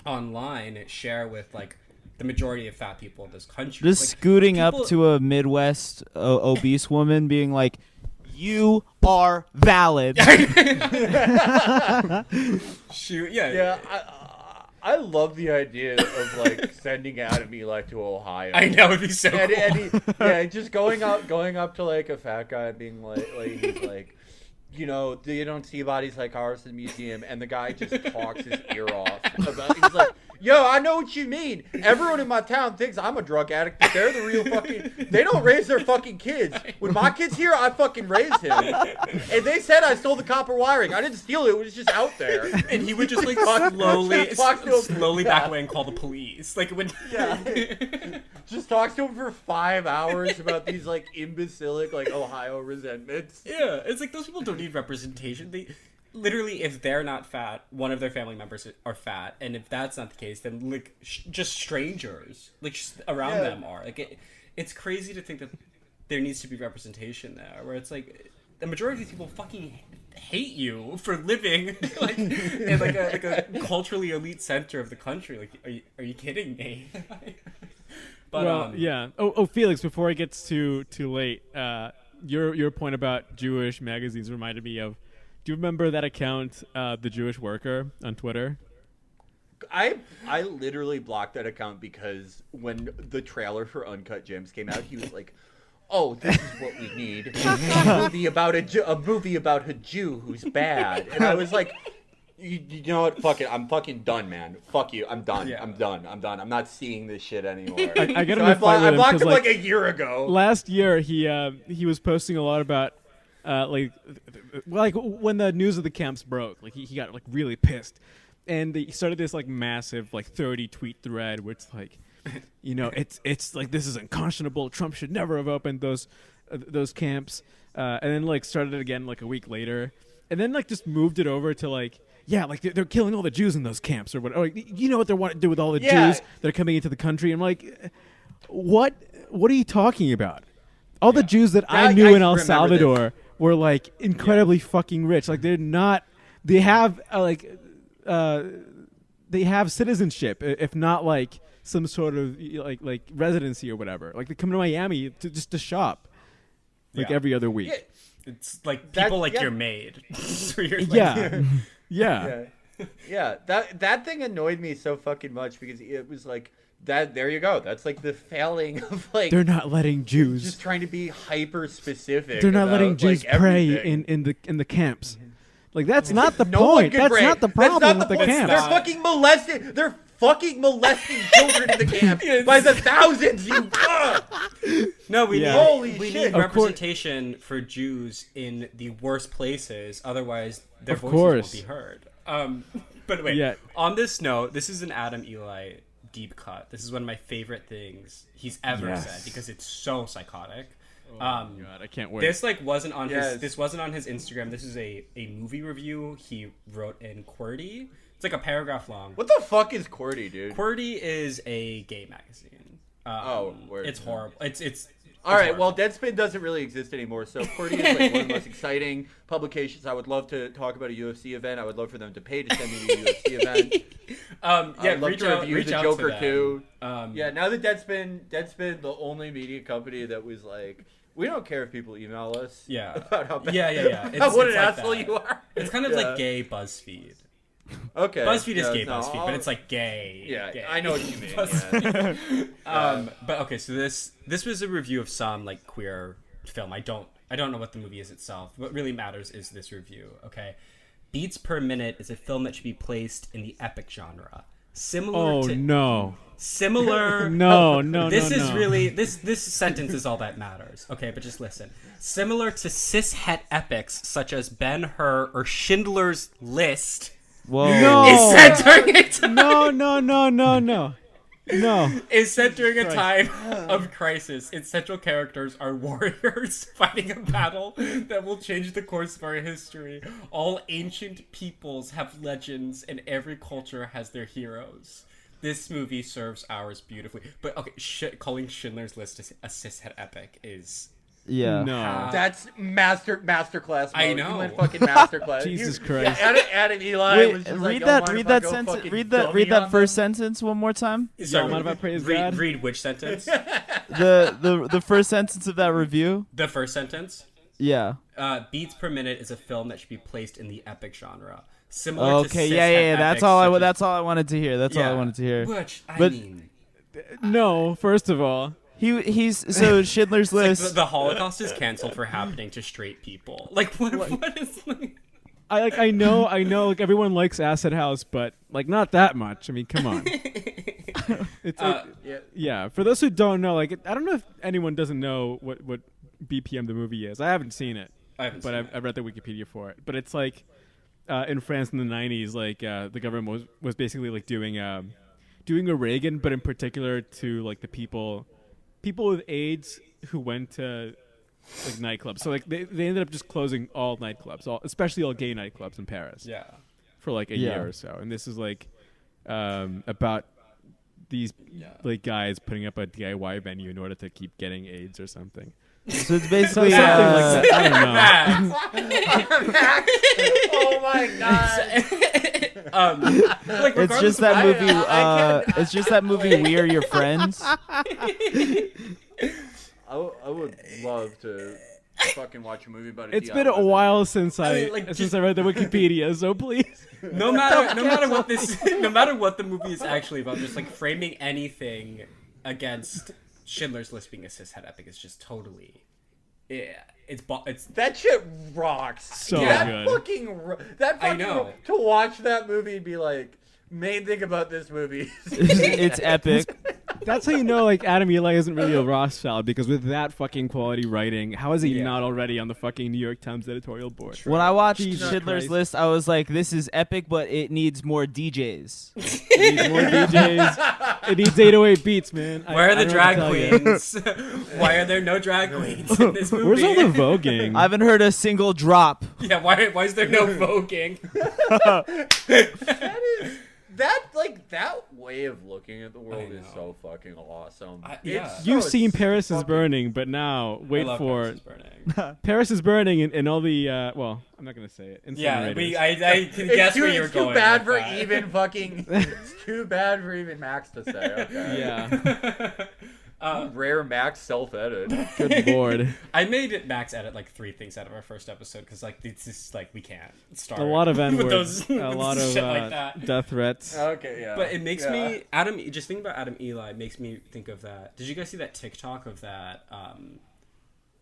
online share with like the majority of fat people in this country. Just Like, scooting people- up to a Midwest obese woman being like, you are valid. shoot, yeah, Yeah, I love the idea of like sending Adam Eli to Ohio. I know, it'd be so cool. And just going up to like a fat guy and being like he's like, you know, you don't see bodies like ours in the museum, and the guy just talks his ear off about. He's like, yo, I know what you mean. Everyone in my town thinks I'm a drug addict, but they're the real fucking. They don't raise their fucking kids. When my kid's here, I fucking raised him. And they said I stole the copper wiring. I didn't steal it. It was just out there. And he would just like slowly back away and call the police. Like when Just talks to him for 5 hours about these like imbecilic like Ohio resentments. yeah, it's like those people don't need representation. They literally, if they're not fat, one of their family members are fat, and if that's not the case, then like just strangers like just around them are like it's crazy to think that there needs to be representation there, where it's like the majority of these people fucking hate you for living like in like a culturally elite center of the country. Like, are you kidding me? But Well, yeah. Oh, Felix, before it gets too late, your point about Jewish magazines reminded me of. Do you remember that account, The Jewish Worker, on Twitter? I literally blocked that account because when the trailer for Uncut Gems came out, he was like, "Oh, this is what we need: a movie about a movie about a Jew who's bad." And I was like, "You know what? Fuck it. I'm fucking done, man. Fuck you. I'm done. Yeah. I'm done. I'm not seeing this shit anymore." I got So him to fight with I him blocked 'cause, him like like, a year ago. last year he was posting a lot about like when the news of the camps broke, like he got like really pissed, and he started this like massive like 30 tweet thread where it's like, you know, it's like this is unconscionable. Trump should never have opened those camps, and then like started it again like a week later, and then like just moved it over to like, yeah, like they're killing all the Jews in those camps or whatever. You know what they want to do with all the Yeah. Jews that are coming into the country? I'm like, what are you talking about? All the Jews that I knew in El remember Salvador were like incredibly fucking rich. Like they're not. They have they have citizenship, if not like some sort of like residency or whatever. Like they come to Miami just to shop, like Yeah. every other week. Yeah. it's like That- people like yeah. you're made. So you're like, Yeah, yeah. Yeah, that thing annoyed me so fucking much because it was like that. There you go. That's like the failing of like They're not letting Jews. just trying to be hyper specific. They're not about, letting like, Jews pray everything. in the camps. Like that's not the No one point. can That's break. not the That's problem not with the point. camp. They're fucking molesting. They're fucking molesting children in the camp by the thousands. You. No, we Yeah. need, Holy we shit. need Of course. representation for Jews in the worst places. Otherwise, their Of voices course. won't be heard. But wait, Yeah. on this note, this is an Adam Eli deep cut. This is one of my favorite things he's ever Yes. said because it's so psychotic. God, I can't wait. This wasn't on Yes. his. This wasn't on his Instagram. This is a movie review he wrote in QWERTY. It's like a paragraph long. What the fuck is QWERTY, dude? QWERTY is a gay magazine. Word. It's horrible. It's All right, horrible. well, Deadspin doesn't really exist anymore, so QWERTY is like one of the most exciting publications. I would love to talk about a UFC event. I would love for them to pay to send me to a UFC event. yeah, I'd love reach to out, review reach the out Joker to them. too. Um, Yeah, now that Deadspin, the only media company that was like, we don't care if people email us. Yeah. About how bad, Yeah. what It's an like asshole that. you are. It's kind of Yeah. like gay BuzzFeed. Okay. BuzzFeed is Yeah, gay no, BuzzFeed, but it's like gay. Yeah, gay. I know what you mean. BuzzFeed. Yeah. But okay, so this was a review of some like queer film. I don't know what the movie is itself. What really matters is this review. Okay, Beats Per Minute is a film that should be placed in the epic genre. Oh no. Similar. No. This is no. really this sentence is all that matters. Okay, but just listen. Similar to cishet epics such as Ben-Hur or Schindler's List. Whoa. No. Is set during a time. No. Is set during a time of crisis. Its central characters are warriors fighting a battle that will change the course of our history. All ancient peoples have legends, and every culture has their heroes. This movie serves ours beautifully. But okay, calling Schindler's List a cishet epic is Yeah. No. That's masterclass. I mode. know. You went fucking masterclass. Jesus You- Christ. Yeah, Adam Eli Wait, was just read like, that. "Yo, Read mind if I that go sentence. fucking Read that. dummy Read that on first sentence one more time. Sorry, mind if I praise God? read which sentence? The first sentence of that review. The first sentence. Yeah. Beats Per Minute is a film that should be placed in the epic genre. Similar to Okay. cishet Yeah. That's epics all. such as- That's all I wanted to hear. That's all I wanted to hear. Which I But- mean, No, first of all. He's so Schindler's like List. the Holocaust is canceled for happening to straight people. Like what is like? I know, like everyone likes Acid House, but like not that much. I mean, come on. Yeah. For those who don't know, like I don't know if anyone doesn't know what BPM the movie is. I haven't seen it, I haven't but seen I've read the Wikipedia for it. But it's like in France in the 90s, like the government was basically like doing a Reagan, but in particular to like the people with AIDS who went to like nightclubs. So like they ended up just closing all nightclubs, especially all gay nightclubs in Paris. Yeah. For like a year or so. And this is like about these like guys putting up a DIY venue in order to keep getting AIDS or something. So it's basically Something like that. I don't know. Max. Oh my god. Like It's just that movie. It's just that movie. We Are Your Friends. I would love to fucking watch a movie about it. It's been a while since I mean, like, since just- I read the Wikipedia, so please. no matter what no matter what the movie is actually about, just like framing anything against Schindler's List being a cishet epic is just totally. Yeah, it's That shit rocks. So that good. That I fucking know. to watch that movie and be like, main thing about this movie. It's epic. That's how you know like Adam Eli isn't really a Rothschild, because with that fucking quality writing, how is he Yeah. not already on the fucking New York Times editorial board? When I watched Jesus Schindler's Christ. List, I was like, "This is epic, but it needs more DJs." It needs more DJs. It needs 808 beats, man. where are the I don't know drag what to tell you. queens? Why are there no drag queens in this movie? Where's all the voguing? I haven't heard a single drop. Yeah, why is there no voguing? That way of looking at the world is so fucking awesome. Yeah. It's You've so seen Paris is fucking- Burning, but now I wait love for Paris is Burning. Paris is Burning and all the well, I'm not gonna say it. Yeah, Incinerators. I can guess where you're It's going. too bad with for that. even fucking. It's too bad for even Max to say. Okay. Yeah. Rare Max self-edit. Good lord. I made Max edit like 3 things out of our first episode because like it's just like we can't start A lot of with N-words. those A lot of shit like that. death threats. Okay, yeah. But it makes me just thinking about Adam Eli makes me think of that. Did you guys see that TikTok of that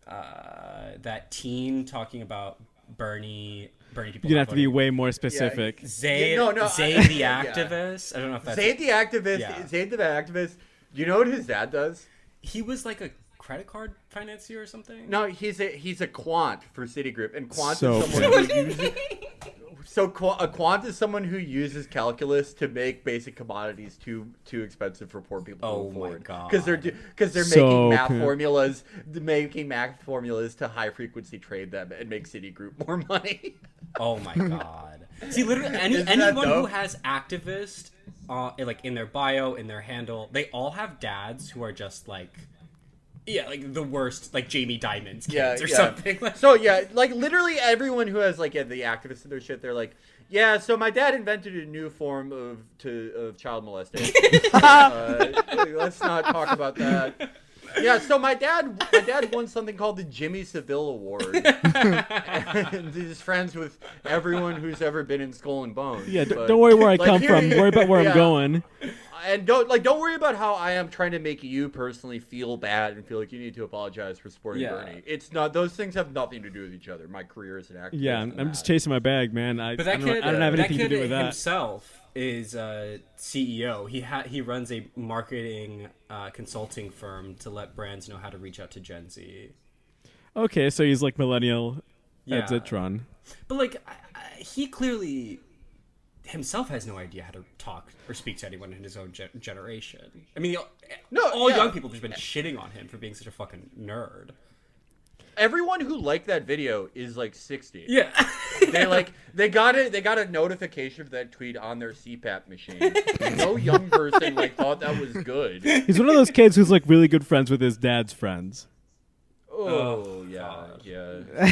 that teen talking about Bernie people. You're gonna have to be voting. way more specific. Zayd, Yeah, no, Zayd the yeah. activist. I don't know if that's Zayd the activist. Yeah. Zayd the activist. Do you know what his dad does? he was like a credit card financier or something. No, he's a quant for Citigroup, and quant So is someone who uses. So a quant is someone who uses calculus to make basic commodities too expensive for poor people Oh to my afford. God. Because they're So making math formulas to high frequency trade them and make Citigroup more money. Oh my god. See, literally Isn't that anyone who dope? has activist like in their bio, in their handle, they all have dads who are just like like the worst, like Jamie Dimon's kids or something. Like, So like literally everyone who has like the activists in their shit, they're like, yeah. So my dad invented a new form of child molestation. Let's not talk about that. Yeah, so my dad won something called the Jimmy Savile Award, and he's friends with everyone who's ever been in Skull and Bones. Yeah, But, don't worry where I like, come from. Worry about where yeah. I'm going. And don't worry about how I am trying to make you personally feel bad and feel like you need to apologize for supporting Yeah. Bernie. It's not; those things have nothing to do with each other. My career as an activist. Yeah, and I'm just that. chasing my bag, man. I but that don't, kid, I don't have that anything to kid do with that. himself is CEO. He runs a marketing consulting firm to let brands know how to reach out to Gen Z. Okay, so he's like millennial Yeah. Zitron. But like he clearly himself has no idea how to talk or speak to anyone in his own generation. I mean, all young people have just been shitting on him for being such a fucking nerd. Everyone who liked that video is like 60. Yeah. They got a notification of that tweet on their CPAP machine. No young person thought that was good. He's one of those kids who's like really good friends with his dad's friends. Oh yeah, God. yeah.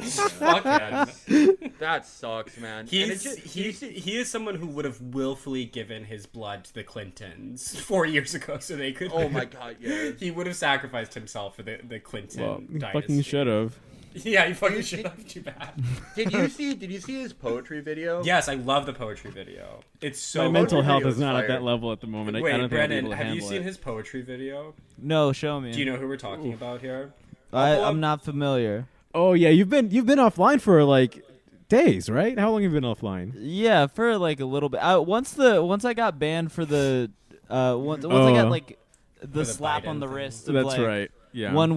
Fuck him. That sucks, man. And it's just, He is someone who would have willfully given his blood to the Clintons 4 years ago so they could. oh my god, yeah. He would have sacrificed himself for the Clinton Well, he dynasty. fucking should have. Yeah, he fucking should have. Too bad. Did you see his poetry video? Yes, I love the poetry video. It's so. My mental Poetry health video is is not at fire. that level at the moment. Wait, I don't think I'll be Brennan, able to have you handle seen it. his poetry video? No, show me. Do you know who we're talking about here? I'm not familiar. Oh yeah, you've been offline for like days, right? How long have you been offline? Yeah, for like a little bit. Once I got banned for the once I got like the the slap on Biden the thing. wrist of That's like right. Yeah. 1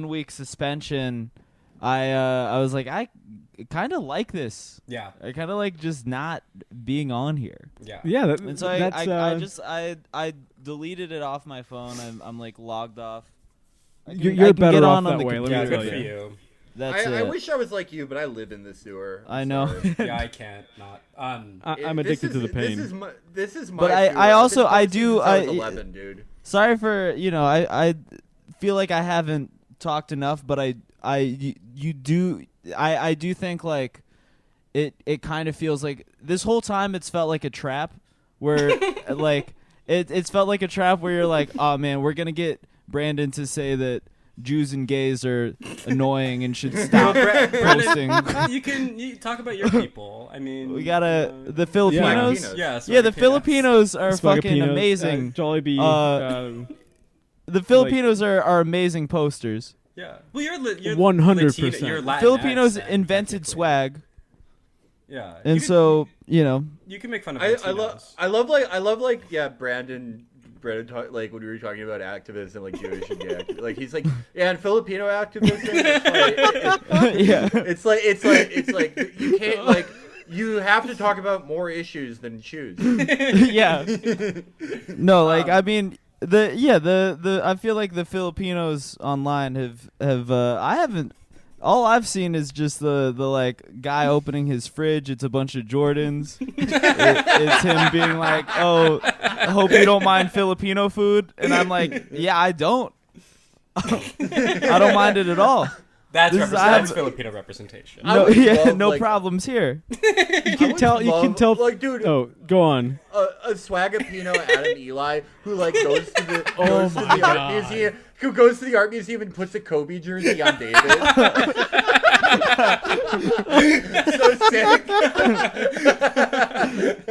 week suspension. I was like, I kind of like this. Yeah, I kind of like just not being on here. yeah. Yeah. And so I deleted it off my phone. I'm like logged off. I can You're get better off on that the way. Let Yeah, me good tell for you. you. That's I it. wish I was like you, but I live in the sewer. I know. Sorry. Yeah, I can't not. I'm addicted to the pain. This is my. But sewer. I also- I've been I posting do- since I was I- 11, dude. Sorry for I feel like I haven't talked enough, but I do think like it kind of feels like this whole time it's felt like a trap where like it's felt like a trap where you're like, oh man, we're gonna get Brandon to say that Jews and gays are annoying and should stop posting. You talk about your people. I mean, We gotta the Filipinos. Filipinos. Yeah, Yeah, the Filipinos are fucking Spagapinos, amazing. Jollibee. The Filipinos are amazing posters. Yeah. Well, you're 100%. Latina, you're Latinx, Filipinos then, invented technically. swag, Yeah. and You can- so you can make fun of I Latinos. love Brandon talk, like when we were talking about activism, like Jewish and gay like he's like, yeah, and Filipino activism, yeah. it's like you can't like you have to talk about more issues than shoes. Yeah. No, like I mean the I feel like the Filipinos online have I haven't all I've seen is just the like guy opening his fridge. It's a bunch of Jordans. It's him being like, "Oh, I hope you don't mind Filipino food," and I'm like, "Yeah, I don't. I don't mind it at all. That's This is- that's Filipino representation. I No, would yeah, love, no like- problems here." You can tell. like, dude, Oh, go on. a Swagapino Adam Eli who like goes to the Oh goes to my the art God. museum, who goes to the art museum and puts a Kobe jersey on David. So sick.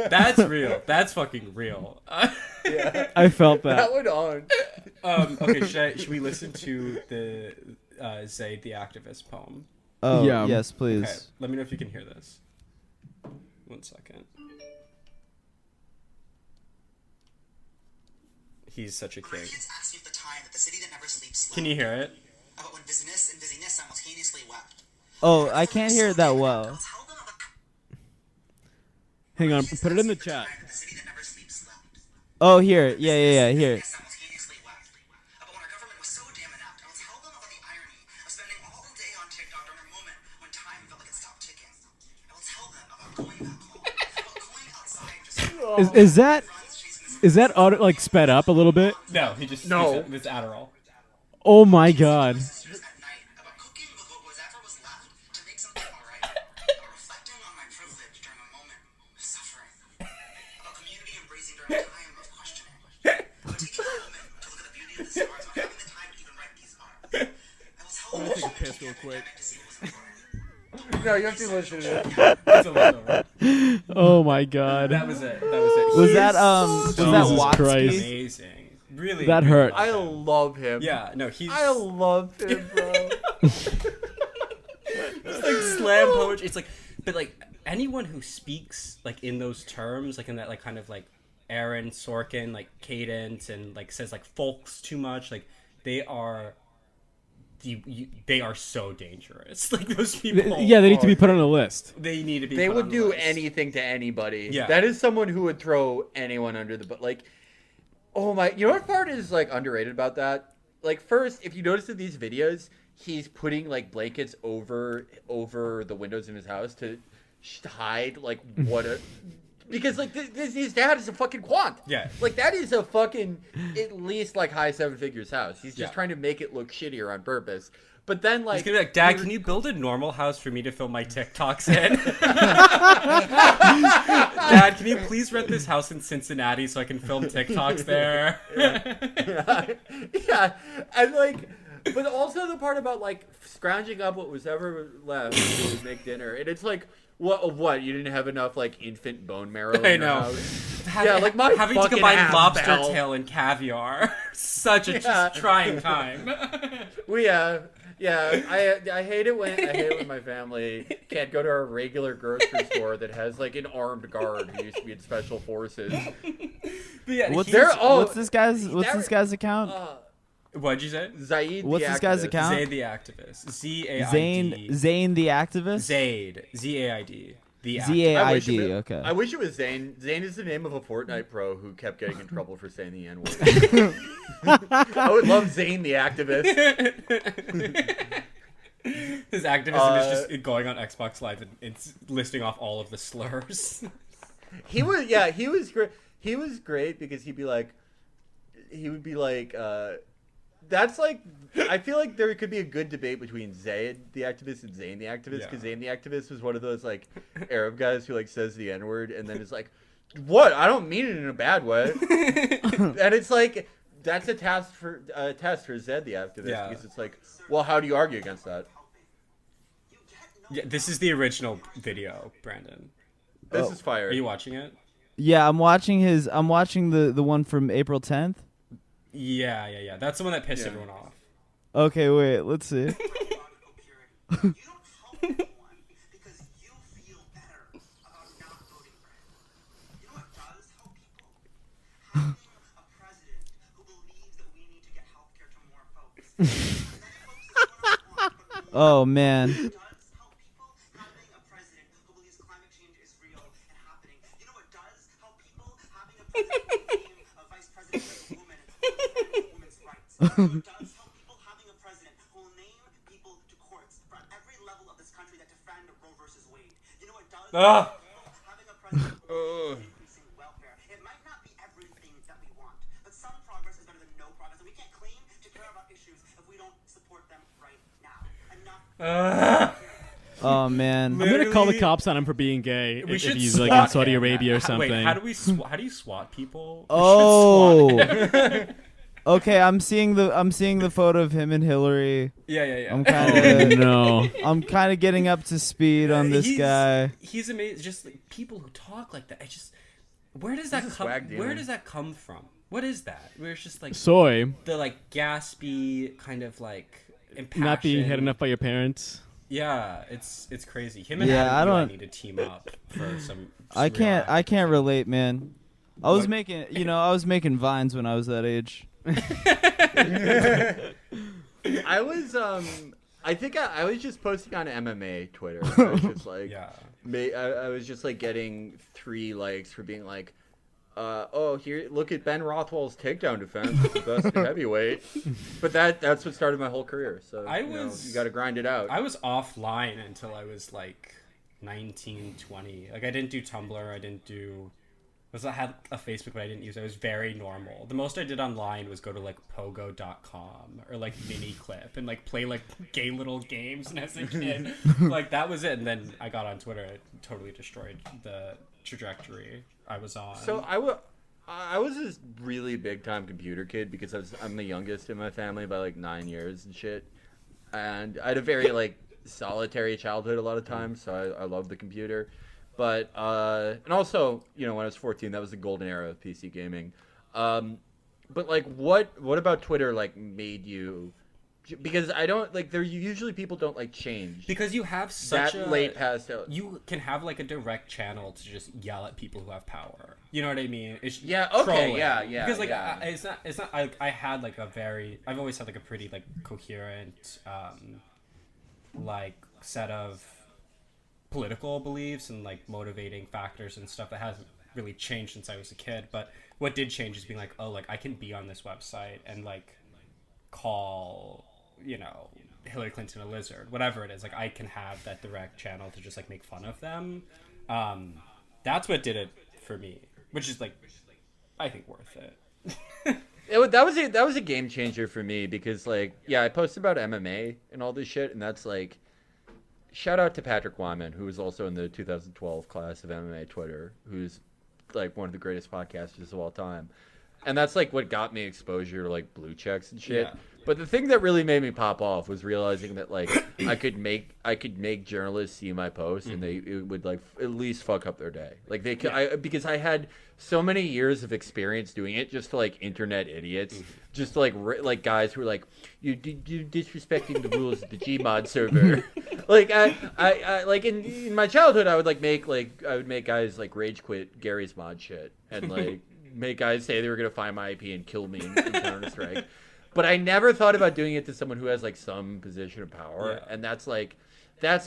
That's real. That's fucking real. I felt that. That would on. Okay, should we listen to the Zayd the activist poem? Oh, Yeah. yes, please. Okay, let me know if you can hear this. 1 second. He's such a king. Kids asked me at the time that the city that never sleeps Can you hear it? about when busyness and dizziness simultaneously wept. Oh, I can't hear it that well. I'll tell them about Hang on, kids put it in the asked me at chat. time that the city that never sleeps slept. Oh, here. Yeah, here. Dizziness simultaneously wept. About when our government was so damn inept. I'll tell them about the irony of spending all day on TikTok during a moment when time felt like it stopped ticking. I will tell them about going back home. About going outside and just Is that auto, like sped up a little bit? No, he just No. It's Adderall. Oh my god. sisters at night. About cooking with whatever was left to make something alright. About reflecting on my privilege during a moment of suffering. About community embracing during a time of questioning. About taking a moment to look at the beauty of the stars. About having the time to even write these bars. I will tell them take a piss real quick. to see what was important. No, you have to listen to this. It's almost over. Oh my god. That was it. Was that was that Jesus Watsky? Christ. amazing? Really, That really hurt. like I him. love him. Yeah, no, he's I love him, bro. it's like slam poetry. It's like, but like anyone who speaks like in those terms, like in that like kind of like Aaron Sorkin like cadence and like says like folks too much, like they are. They are so dangerous. Like those people. Yeah, they need to be put on a list. They need to be. They put would on the do list. anything to anybody. Yeah. That is someone who would throw anyone under the but like oh my, you know what part is like underrated about that? Like first, if you notice in these videos, he's putting like blankets over the windows in his house to hide like what a because like his dad is a fucking quant. Yeah. Like that is a fucking at least like high seven figures house. He's just Yeah. trying to make it look shittier on purpose. But then like He's gonna be like, Dad, can you build a normal house for me to film my TikToks in? Dad, can you please rent this house in Cincinnati so I can film TikToks there? yeah, and like, but also the part about like scrounging up what was ever left to make dinner, and it's like, what? You didn't have enough like infant bone marrow in I your know. house? Yeah, like my having to fucking combine ass, lobster Belle. tail and caviar. Such a Yeah. trying time. I hate it when my family can't go to our regular grocery store that has like an armed guard who used to be in special forces. But yeah, What's he's- this guy's account? What'd you say? Zaid. What's the this guy's activist. account? Zaid the activist. Z-A-I-D. Zane the activist? Zaid. Z-A-I-D. The activist. Z-A-I-D, okay. I wish it was Zane. Zane is the name of a Fortnite pro who kept getting in trouble for saying the N-word. I would love Zane the activist. His activism is just going on Xbox Live and it's listing off all of the slurs. He was great. He was great because he would be like, that's like, I feel like there could be a good debate between Zayd the activist and Zane the activist, because Zane the activist was one of those like Arab guys who like says the N-word and then is like, what? I don't mean it in a bad way. And it's like, that's a test for Zayd the activist, because it's like, well, how do you argue against that? Yeah, this is the original video, Brandon. This is fire. Are you watching it? Yeah, I'm watching the one from April 10th. Yeah. That's the one that pissed everyone off. Okay, wait, let's see. You don't help anyone because you feel better about not voting for him. You know what does help people? Having a president who believes that we need to get health care to more folks. And that folks don't want, but Oh man. does help people? Having a president who believes climate change is real and happening. You know what does help people? Having a president who name a vice president as a woman and women's rights. You know what does help people? Having a president who will name people to courts from every level of this country that defend Roe versus Wade. You know what does help people? Having a president who believes in increasing welfare. It might not be everything that we want, but some progress is better than no progress, and we can't claim to care about issues if we don't support them right now. Enough. Oh man. I'm gonna call the cops on him for being gay if should he's like SWAT in Saudi him. Arabia or Wait, something. how do you SWAT people? We should Oh. SWAT him. Okay, I'm seeing the photo of him and Hillary. Yeah. I'm kind of no. I'm kind of getting up to speed on this guy. He's amazing. Just like, people who talk like that. I just, where does that He's a come? swag Where demon. does that come from? What is that? Where it's just like Soy. the like gaspy kind of like impassioned. Not being had enough by your parents. Yeah, it's crazy. Him and Yeah, Adam I Eli don't- need to team up for some. I can't real relate, man. I was What? making vines when I was that age. I was I think I was just posting on MMA Twitter. I was just like Yeah. I was just like getting 3 likes for being like oh, here, look at Ben Rothwell's takedown defense. It's the best heavyweight. But that's what started my whole career. So you got to grind it out. I was offline until I was like 19, 20. Like I didn't do Tumblr. I didn't do. I had a Facebook, but I didn't use it. It was very normal. The most I did online was go to like pogo.com or like Miniclip and like play like gay little games. And as a kid, like that was it. And then I got on Twitter. It totally destroyed the trajectory I was on. So I was this really big time computer kid because I'm the youngest in my family by like 9 years and shit, and I had a very like solitary childhood a lot of times. So I loved the computer, but and also when I was 14, that was the golden era of PC gaming. But like what about Twitter like made you? Because I don't like there usually people don't like change because you have such that a late past out. You can have like a direct channel to just yell at people who have power. You know what I mean? It's Yeah, okay, trolling. yeah. Because like yeah. it's not. I had like I've always had like a pretty like coherent like set of political beliefs and like motivating factors and stuff that hasn't really changed since I was a kid. But what did change is being like, oh, like I can be on this website and like call Hillary Clinton a lizard, whatever it is. Like I can have that direct channel to just like make fun of them. That's what did it for me, which is like I think worth it. That was a game changer for me because like I posted about MMA and all this shit, and that's like shout out to Patrick Wyman, who was also in the 2012 class of MMA Twitter, who's like one of the greatest podcasters of all time. And that's like what got me exposure to like blue checks and shit. Yeah. But the thing that really made me pop off was realizing that like I could make journalists see my posts and it would like at least fuck up their day. Like they could, because I had so many years of experience doing it just to like internet idiots, just to, like guys who were like you disrespecting the rules of the Gmod server. Like I like in my childhood I would make guys like rage quit Gary's mod shit and like make guys say they were gonna find my IP and kill me in Counter-Strike. But I never thought about doing it to someone who has like some position of power, and that's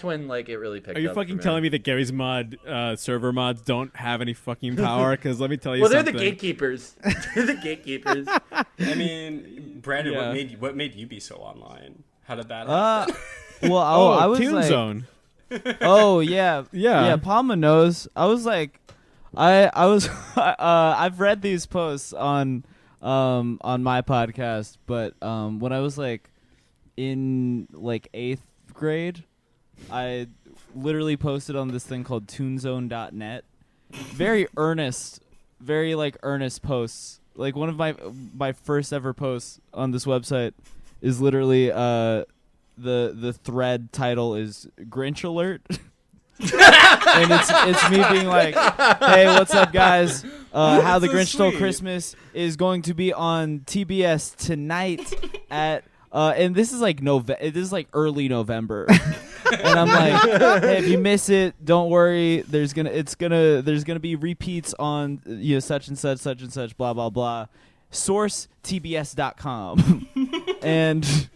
when like it really picked up. Are you for fucking me. telling me that Gary's mod server mods don't have any fucking power? Because let me tell you Well, something. they're the gatekeepers. They're the gatekeepers. I mean, Brandon, Yeah. what made you be so online? How did that happen? Well, I was Toon like, Zone. oh yeah, Yeah. Palma knows. I was like, I was, I've read these posts on my podcast, but when I was like in like 8th grade, I literally posted on this thing called toonzone.net. Very earnest posts. Like one of my first ever posts on this website is literally the thread title is Grinch Alert. And it's me being like, hey, what's up, guys? How the so Grinch Stole sweet. Christmas is going to be on TBS tonight at and this is like early November. And I'm like, hey, if you miss it, don't worry. There's gonna be repeats on such and such, blah blah blah. Source tbs.com. And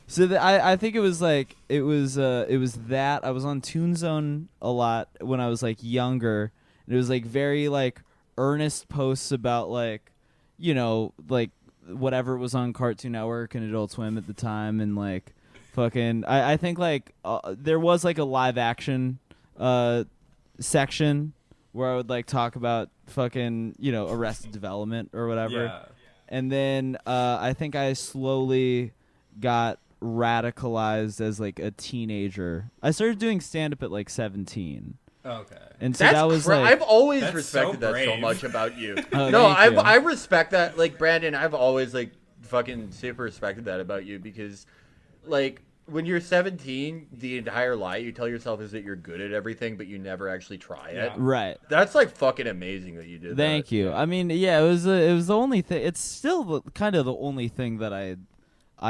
so I think it was that I was on ToonZone a lot when I was like younger. And it was like very like earnest posts about like like whatever was on Cartoon Network and Adult Swim at the time, and like fucking I think like there was like a live action section where I would like talk about fucking Arrested Development or whatever. Yeah. And then I think I slowly got radicalized as like a teenager. I started doing stand up at like 17. Okay. And so that was like I've always That's respected so that so brave. much about you. Oh, No, thank you. I respect that. Like Brandon, I've always like fucking super respected that about you because like when you're 17, the entire lie you tell yourself is that you're good at everything, but you never actually try it. Yeah. right. That's like fucking amazing that you did Thank that. you. I mean, yeah, it was the only thing. It's still kind of the only thing that I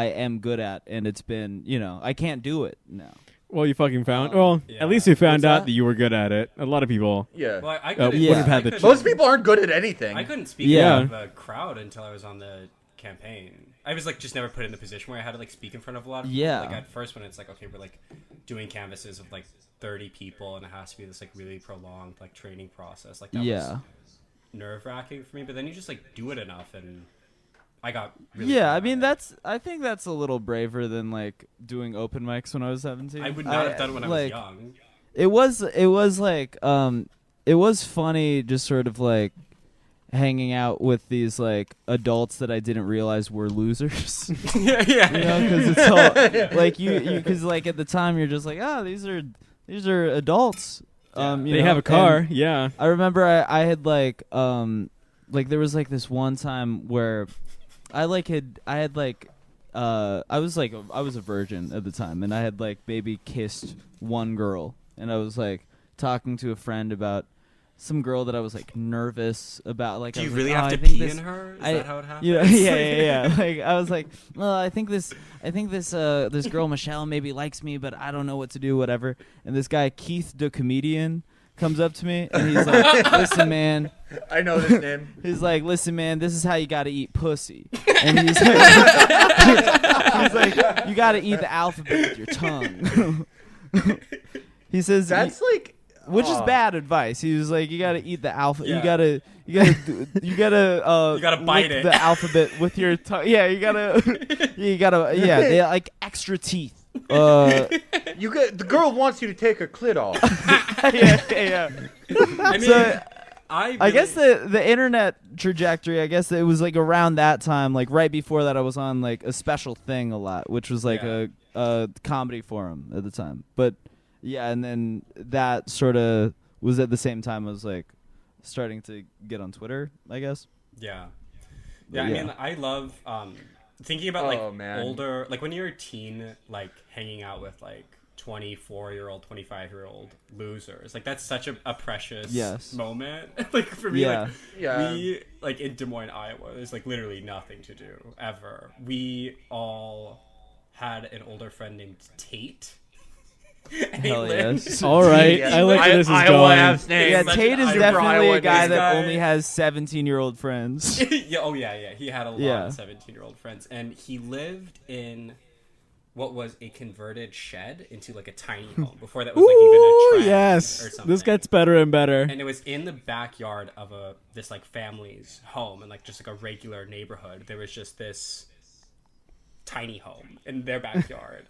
am good at, and it's been I can't do it now. Well, you fucking found. Well, Yeah. at least you found What's out that? that you were good at it. A lot of people. Yeah. Well, I wouldn't couldn't, have had the couldn't- Most people aren't good at anything. I couldn't speak Yeah. in front of a crowd until I was on the campaign. I was like just never put in the position where I had to like speak in front of a lot of people. Yeah. Like at first when it's like, okay, we're like doing canvases of like 30 people and it has to be this like really prolonged like training process. Like that Yeah. was nerve wracking for me. But then you just like do it enough and I got really Yeah, good I mean at it. I think that's a little braver than like doing open mics when I was 17. I would not have done it when I was like, young. It was like it was funny just sort of like hanging out with these like adults that I didn't realize were losers. yeah, yeah. You know, because it's all like you because like at the time you're just like, oh, these are adults. Yeah. You They know, have a car. and Yeah. I remember I had like there was like this one time where I was a virgin at the time, and I had like maybe kissed one girl, and I was like talking to a friend about some girl that I was like nervous about. Like, Do I you was really like, have oh, to I think pee this- in her? Is I- that how it happens? You know, yeah. Like I was like, well, I think this girl Michelle maybe likes me, but I don't know what to do, whatever. And this guy Keith the comedian comes up to me and he's like, listen, man. I know this name. He's like, listen, man, this is how you got to eat pussy. And he's like, you got to eat the alphabet with your tongue. He says, That's like, which is bad advice. He was like, you got to eat the alphabet. Yeah. You got to You gotta bite lick it. the alphabet with your tongue. Yeah, they like extra teeth. the girl wants you to take her clit off. yeah. I mean, So, I guess the internet trajectory, I guess it was like around that time, like right before that I was on like a special thing a lot, which was like Yeah. a comedy forum at the time. But yeah, and then that sort of was at the same time I was like starting to get on Twitter, I guess. Yeah. But Yeah, I yeah. mean, I love thinking about Oh, like man. older, like when you're a teen, like hanging out with like 24-year-old, 25-year-old losers. Like that's such a precious Yes. moment. Like for me, Yeah. like Yeah. we like in Des Moines, Iowa, there's like literally nothing to do ever. We all had an older friend named Tate. And he Hell lived- yes. All right. Yeah. I like where this is Iowa going. has names. Yeah, Such Tate an is Iowa- definitely Iowa a guy name. that Guy- only has 17-year-old friends. yeah. He had a lot Yeah. of 17-year-old friends, and he lived in what was a converted shed into like a tiny home before that was like even a Ooh, trend yes. or something. This gets better and better. and it was in the backyard of this like family's home, and like just like a regular neighborhood. There was just this tiny home in their backyard.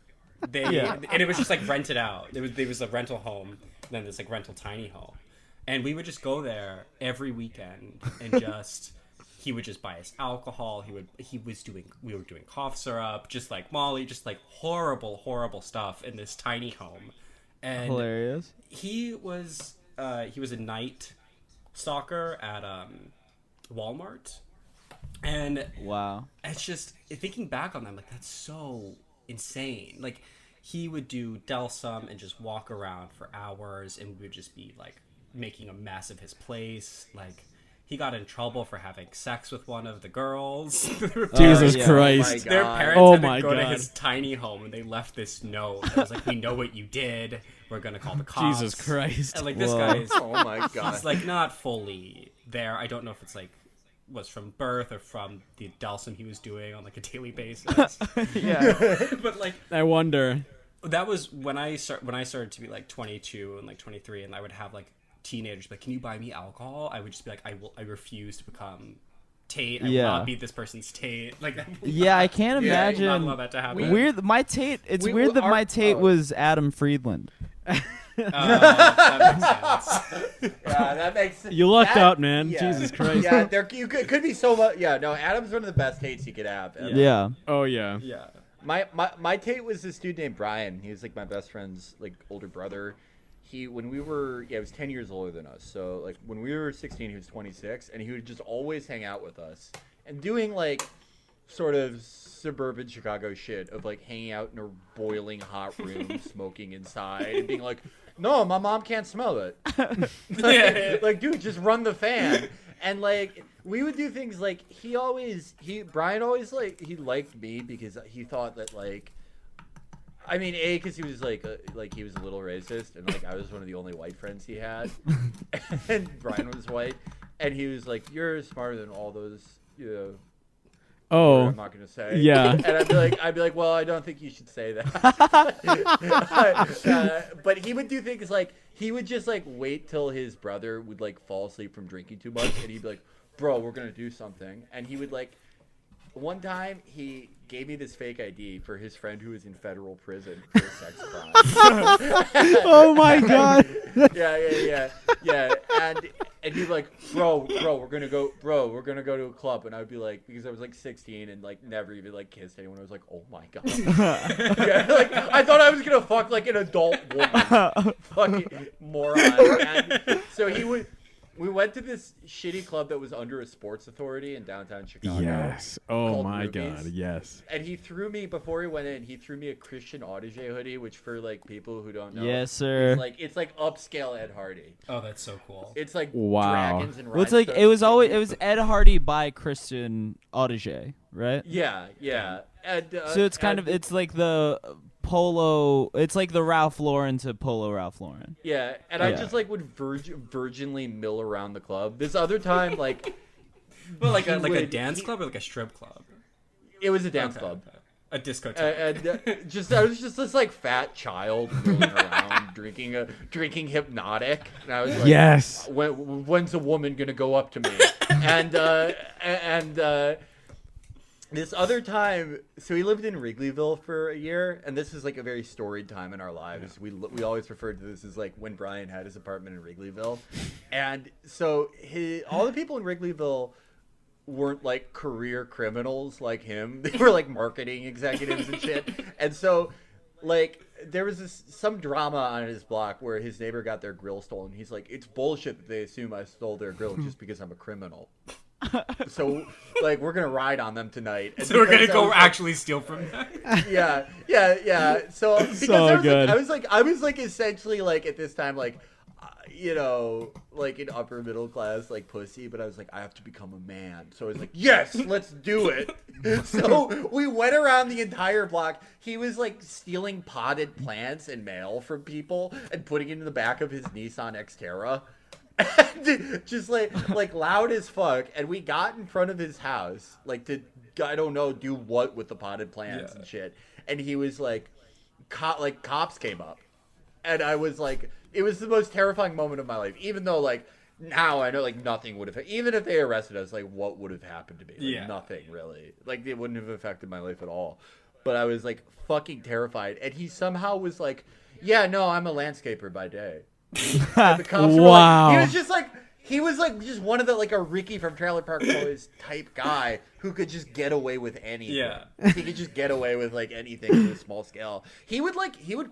And it was just like rented out. There was a rental home, and then this like rental tiny home, and we would just go there every weekend and just he would just buy us alcohol. We were doing cough syrup, just like Molly, just like horrible stuff in this tiny home, and Hilarious. he was a night stalker at Walmart, and Wow. it's just thinking back on them, like that's so insane. Like he would do Delsum and just walk around for hours, and we would just be like making a mess of his place. Like he got in trouble for having sex with one of the girls. Jesus yeah. Christ. Oh Their God. parents Oh had my to go to God. his tiny home, and they left this note that was like, "We know what you did. We're gonna call the cops." Jesus Christ. And like this Whoa. guy is Oh my god. he's like not fully there. I don't know if it's like was from birth or from the Delsum he was doing on like a daily basis. Yeah. But like I wonder. that was when I started to be like 22 and like 23, and I would have like teenagers be like, "Can you buy me alcohol?" I would just be like, I refuse to become Tate. I will Yeah. not be this person's Tate. Like Yeah, I can't Yeah, I would not imagine. allow that to happen. Weird. My Tate. It's We- weird that our- my Tate oh. was Adam Friedland. That makes sense. Yeah, that makes sense. You lucked That- out, man. yeah. Jesus Christ. Yeah, could be so much. Yeah, no, Adam's one of the best Tates you could have. ever. Yeah. Oh, yeah. Yeah. My Tate was this dude named Brian. He was like my best friend's like older brother. He he was 10 years older than us. So like when we were 16, he was 26, and he would just always hang out with us and doing like sort of suburban Chicago shit of like hanging out in a boiling hot room, smoking inside, and being like, "No, my mom can't smell it." Like, dude, just run the fan. And like we would do things like Brian always like he liked me because he thought that like I mean, because he was like he was a little racist, and like I was one of the only white friends he had, and Brian was white, and he was like, "You're smarter than all those, you know." Oh, I'm not gonna say. yeah. And I'd be like, well, I don't think you should say that. But he would do things like he would just like wait till his brother would like fall asleep from drinking too much, and he'd be like, "Bro, we're gonna do something," and he would like. One time, he gave me this fake ID for his friend who was in federal prison for a sex crime. Oh my god. Yeah. And he'd be like, bro, we're gonna go to a club, and I'd be like, because I was like 16 and like never even like kissed anyone. I was like, oh my god. Yeah, like I thought I was gonna fuck like an adult woman. Fucking moron. And so we went to this shitty club that was under a sports authority in downtown Chicago. Yes. Oh called my Ruby's. god. Yes. And he threw me before he went in. He threw me a Christian Audige hoodie, which for like people who don't know, Yes, sir. it's like upscale Ed Hardy. Oh, that's so cool. It's like Wow. dragons and Well, it's like it was Ed Hardy by Christian Audige, right? Yeah. And, So it's kind of it's like the polo. It's like the Ralph Lauren to polo Ralph Lauren. yeah. And I Yeah. just like would virginally mill around the club. This other time, like, Well, like a would- dance club or like a strip club? it was a dance Okay, club. okay. A discotheque. And I was just this like fat child rolling around drinking hypnotic, and I was like, Yes. when's a woman gonna go up to me? And this other time, so we lived in Wrigleyville for a year, and this is like a very storied time in our lives. We always referred to this as like when Brian had his apartment in Wrigleyville, and so all the people in Wrigleyville weren't like career criminals like him. They were like marketing executives and shit. And so like there was some drama on his block where his neighbor got their grill stolen. He's like, it's bullshit that they assume I stole their grill just because I'm a criminal. So like we're gonna ride on them tonight. And So we're gonna because go I was, actually steal from them. yeah. So because So good. I was like essentially like at this time like you know, like an upper middle class like pussy, but I was like, I have to become a man. So I was like, yes, let's do it. So we went around the entire block. He was like stealing potted plants and mail from people and putting it in the back of his Nissan Xterra. And just like loud as fuck. And we got in front of his house, like to I don't know, do what with the potted plants and shit. And he was like, cops came up. And I was like, it was the most terrifying moment of my life. Even though, like, now I know, like, nothing would have... Even if they arrested us, like, what would have happened to me? Like, nothing, really. Like, it wouldn't have affected my life at all. But I was, like, fucking terrified. And he somehow was like, yeah, no, I'm a landscaper by day. And the cops were Wow. like... He was like just one of the, like, a Ricky from Trailer Park Boys type guy who could just get away with anything. Yeah. He could just get away with, like, anything on a small scale. He would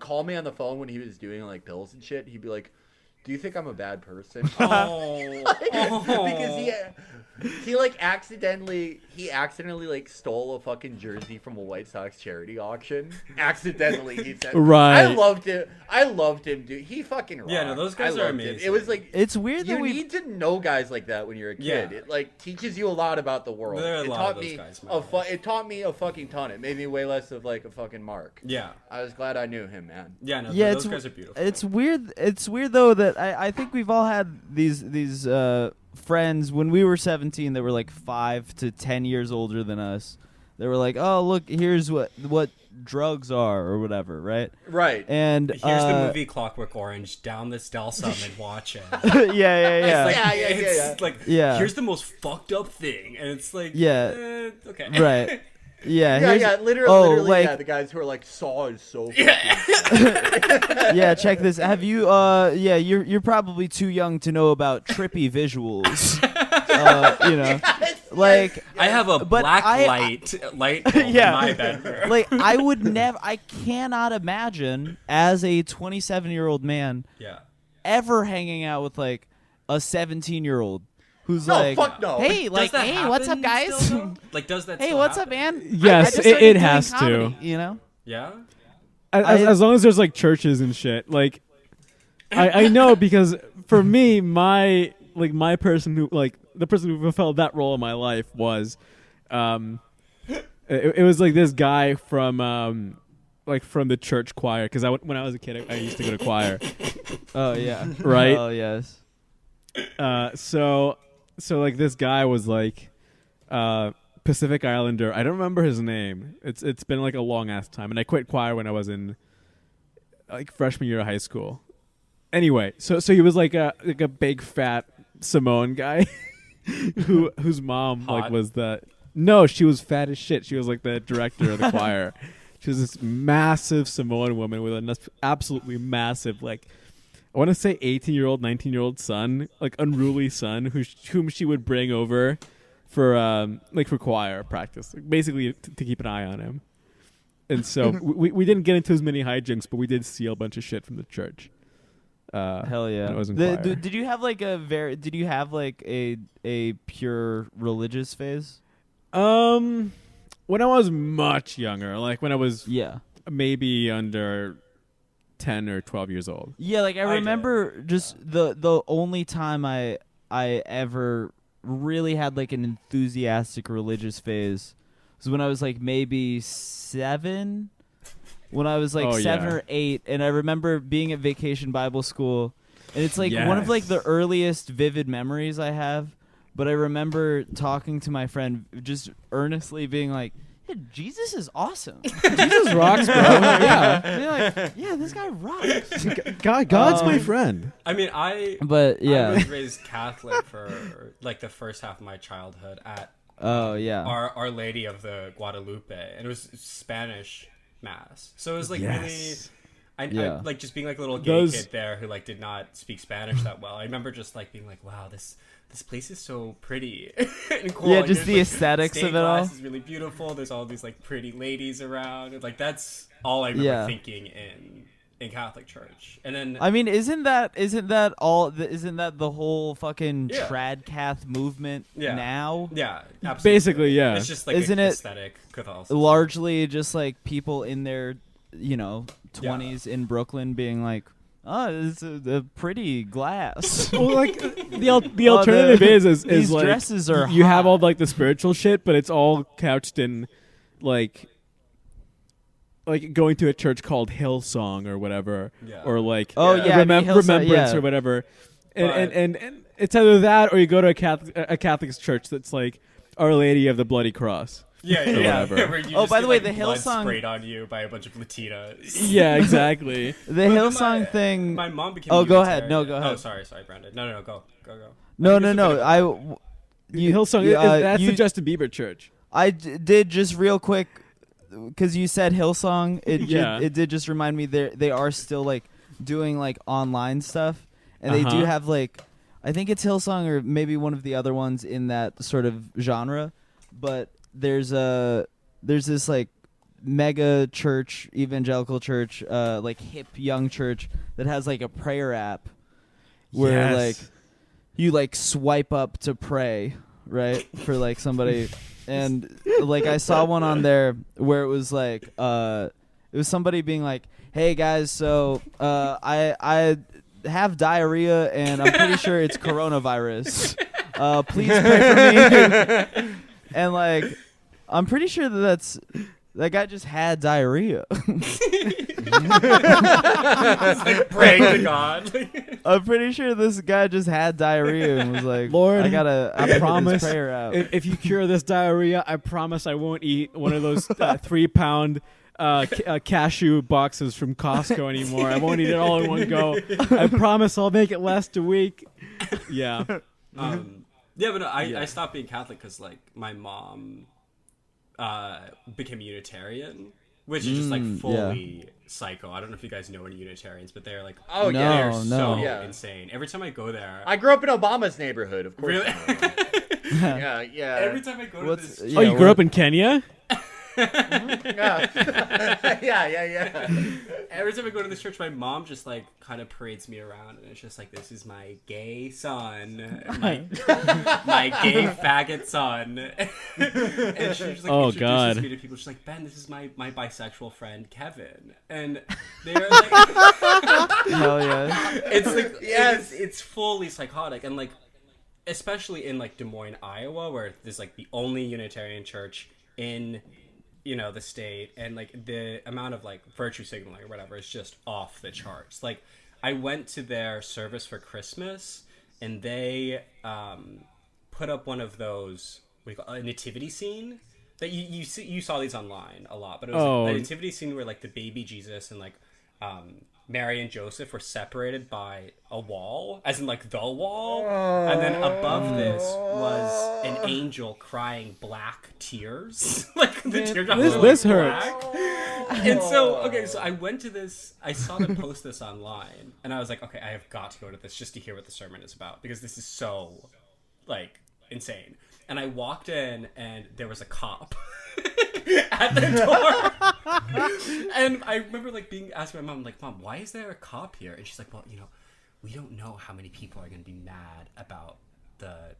call me on the phone when he was doing, like, pills and shit. He'd be like, do you think I'm a bad person? Because he like accidentally like stole a fucking jersey from a White Sox charity auction. Accidentally, he said. Right. I loved him, dude. He fucking rocked. Yeah, no, those guys I are loved him. amazing. It was like It's weird that you we need to know guys like that when you're a kid. Yeah. It like teaches you a lot about the world. There are a It lot taught of those me guys, man. it taught me a fucking ton. It made me way less of like a fucking mark. Yeah. I was glad I knew him, man. Yeah, no, yeah, those guys are beautiful. It's weird. It's weird though that I think we've all had these friends when we were 17 that were like 5 to 10 years older than us. They were like, oh look, here's what drugs are or whatever, right? Right. And Here's the movie Clockwork Orange. Down this Delsum and watch it. yeah. Like, Yeah. it's like, Yeah. here's the most fucked up thing, and it's like, Yeah. okay, Right. Yeah, Yeah, literally, like, yeah, the guys who are like, Saw is so yeah, check this. Have you? Yeah, you're probably too young to know about trippy visuals. You know, like I have a But black I- light bulb Yeah. in my bedroom. like I would never. I cannot imagine as a 27-year-old man Yeah. ever hanging out with like a 17-year-old who's No, like, fuck no. hey, Does like, that hey, what's up, happen guys? still, though? Like, does that? Hey, still what's up, happen? man? Yes, I just it started doing has to. comedy, you know. Yeah. As long as there's like churches and shit, like I know because for me, my person who like the person who fulfilled that role in my life was, it was like this guy from like from the church choir, because when I was a kid, I used to go to choir. Oh yeah. Right? Oh yes. So like this guy was like Pacific Islander. I don't remember his name. It's been like a long ass time, and I quit choir when I was in like freshman year of high school. Anyway, so he was like a big fat Samoan guy whose mom like Hot? was the no, she was fat as shit. She was like the director of the choir. She was this massive Samoan woman with an absolutely massive, like, I want to say 18-year-old, 19-year-old son, like unruly son, whom she would bring over for for choir practice, like, basically to keep an eye on him. And so we didn't get into as many hijinks, but we did steal a bunch of shit from the church. Hell yeah. when I was in choir. Did you have like a pure religious phase? When I was much younger, like when I was Yeah. maybe under 10 or 12 years old. Yeah, like I I remember just the only time I ever really had like an enthusiastic religious phase was when I was like maybe 7. When I was like Oh, 7 yeah. or 8, and I remember being at Vacation Bible School, and it's like one of like the Yes. earliest vivid memories I have. But I remember talking to my friend, just earnestly being like, "Yeah, Jesus is awesome." Jesus rocks, bro. Yeah. They're like, "Yeah, this guy rocks." God's my friend. I mean, I But I yeah. was raised Catholic for like the first half of my childhood at Oh yeah. Our Lady of the Guadalupe, and it was Spanish mass. So it was like Yes. I Yeah. like just being like a little gay kid there who like did not speak Spanish that well. I remember just like being like, wow, this place is so pretty and cool. Yeah, Like, just there's, the like, aesthetics stained of it all. glass is really beautiful. There's all these like pretty ladies around. And, like that's all I remember Yeah. thinking in Catholic church. And then I mean, isn't that the whole fucking Yeah. tradcath movement Yeah. now? yeah, absolutely. Basically, yeah. It's just like Isn't an it aesthetic Catholicism. Largely just like people in their 20s in Brooklyn being like, "Oh, it's a pretty glass." Well, like the alternative is these like dresses are you have hot. all like the spiritual shit, but it's all couched in like going to a church called Hillsong or whatever, Yeah. or like Oh, yeah, I mean, Hillsong, Remembrance yeah. or whatever, But- and it's either that or you go to a Catholic church that's like Our Lady of the Bloody Cross. Yeah, or whatever. Where you Oh, just by get, the way, like, the blood Hillsong- sprayed on you by a bunch of Latinas. Yeah, exactly. The But then Hillsong thing. My mom became. Oh, go ahead. No, Unitarian. go ahead. Oh, sorry, Brandon. No, go. No, I think no, it's a no. bit of- Hillsong, that's the Justin Bieber church. I did just real quick because you said Hillsong. Yeah. It did just remind me they are still like doing like online stuff, and they do Uh-huh. have like I think it's Hillsong or maybe one of the other ones in that sort of genre. But there's this like mega church, evangelical church, like hip young church that has like a prayer app where Yes. like you like swipe up to pray, right? For like somebody and like I saw one on there where it was like it was somebody being like, "Hey guys, so I have diarrhea and I'm pretty sure it's coronavirus. Please pray for me." And like I'm pretty sure that guy just had diarrhea. It's like praying to God. I'm pretty sure this guy just had diarrhea and was like, Lord, I gotta I get promise this prayer out. if you cure this diarrhea, I promise I won't eat one of those 3-pound cashew boxes from Costco anymore. I won't eat it all in one go. I promise I'll make it last a week. Yeah. Yeah, but no, I stopped being Catholic because like my mom became Unitarian, which is just like fully psycho. I don't know if you guys know any Unitarians, but they're like, Oh, No, yeah. they're no. so Yeah. insane. Every time I go there, I grew up in Obama's neighborhood, of course. really. Yeah, yeah. Every time I go to What's this, yeah, Oh, you grew what- up in Kenya? yeah. yeah. every time I go to this church, my mom just like kind of parades me around, and it's just like, this is my gay son, my gay faggot son, and she just like Oh, introduces God. me to people. She's like, Ben, this is my bisexual friend Kevin, and they're like, Hell yeah. it's like Yes. it's fully psychotic, and like especially in like Des Moines, Iowa, where there's like the only Unitarian church in the state, and like the amount of like virtue signaling or whatever is just off the charts. Like I went to their service for Christmas, and they put up one of those a nativity scene that you saw these online a lot, but it was like, a nativity scene where like the baby Jesus and like Mary and Joseph were separated by a wall, as in like the wall, and then above this was an angel crying black tears, like the teardrops were this black. hurts. And so I went to this. I saw them post this online, and I was like, okay, I have got to go to this just to hear what the sermon is about, because this is so like insane. And I walked in, and there was a cop at the door. And I remember like being asked my mom, like, Mom, why is there a cop here? And she's like, well, we don't know how many people are going to be mad about the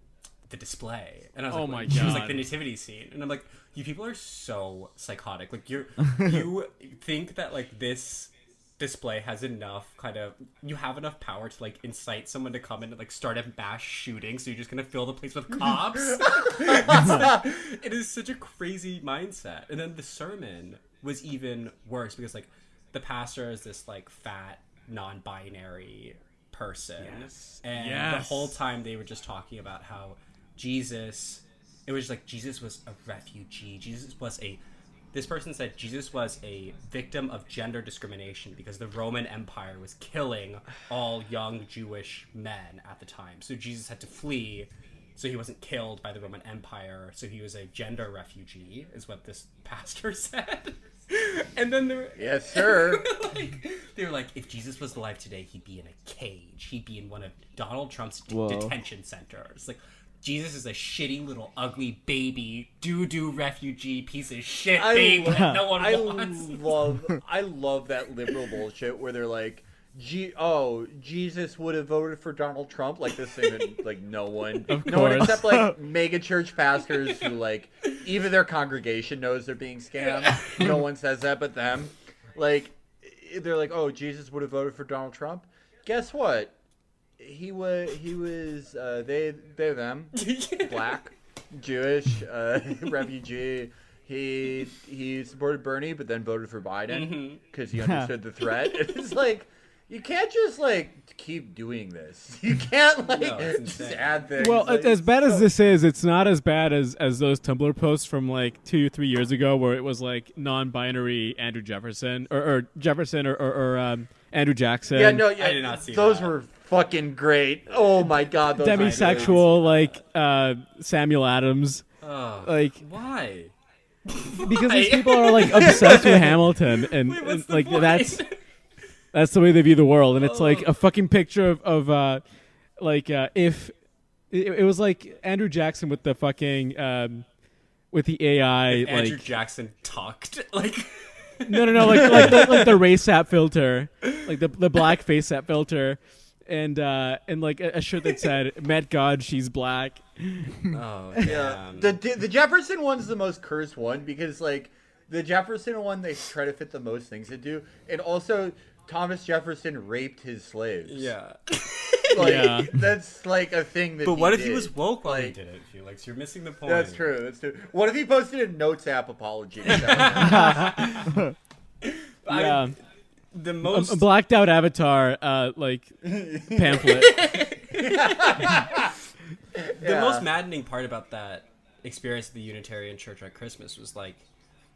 display. And I was like, my she was like God. the nativity scene, and I'm like, you people are so psychotic. Like you think that like this display has enough you have enough power to like incite someone to come in and like start a mass shooting, so you're just gonna fill the place with cops. It is such a crazy mindset. And then the sermon was even worse, because like the pastor is this like fat non-binary person, and the whole time they were just talking about how Jesus was a refugee. This person said Jesus was a victim of gender discrimination because the Roman Empire was killing all young Jewish men at the time. So Jesus had to flee, so he wasn't killed by the Roman Empire. So he was a gender refugee, is what this pastor said. And then they were, Yes, sir. they were like, if Jesus was alive today, he'd be in a cage. He'd be in one of Donald Trump's Whoa. detention centers. Like, Jesus is a shitty little ugly baby doo-doo refugee piece of shit baby that no one wants. I love that liberal bullshit where they're like, Jesus would have voted for Donald Trump, like this thing that like no one except like mega church pastors who like even their congregation knows they're being scammed. No one says that but them. Like they're like, oh, Jesus would have voted for Donald Trump. Guess what? He was they're them, black, Jewish, refugee. He supported Bernie, but then voted for Biden because he understood the threat. It's like you can't just like keep doing this. You can't like just add things. Well, like, as bad as this is, it's not as bad as those Tumblr posts from like 2-3 years ago where it was like non-binary Andrew Jefferson or Jefferson or Andrew Jackson. Yeah, no, I did not see those that. were fucking great. Oh my god, those demisexual like Samuel Adams. Oh, Like why? because these people are like obsessed with Hamilton and, Wait, what's and the like point? that's the way they view the world, and it's like a fucking picture of if it was like Andrew Jackson with the fucking with the AI If like Andrew Jackson talked like. no like the race app filter, like the black face app filter, and like a shirt that said "Met God, she's black." Oh, Yeah, damn. the Jefferson one's the most cursed one because like the Jefferson one they try to fit the most things into, and also Thomas Jefferson raped his slaves. Yeah. Like, Yeah. that's like a thing that. But what if he did. was woke while he Like, did it, Felix? You're missing the point. That's true. That's true. What if he posted a Notes app apology? I Yeah. mean, the most A blacked out avatar like pamphlet. the most maddening part about that experience at the Unitarian Church at Christmas was like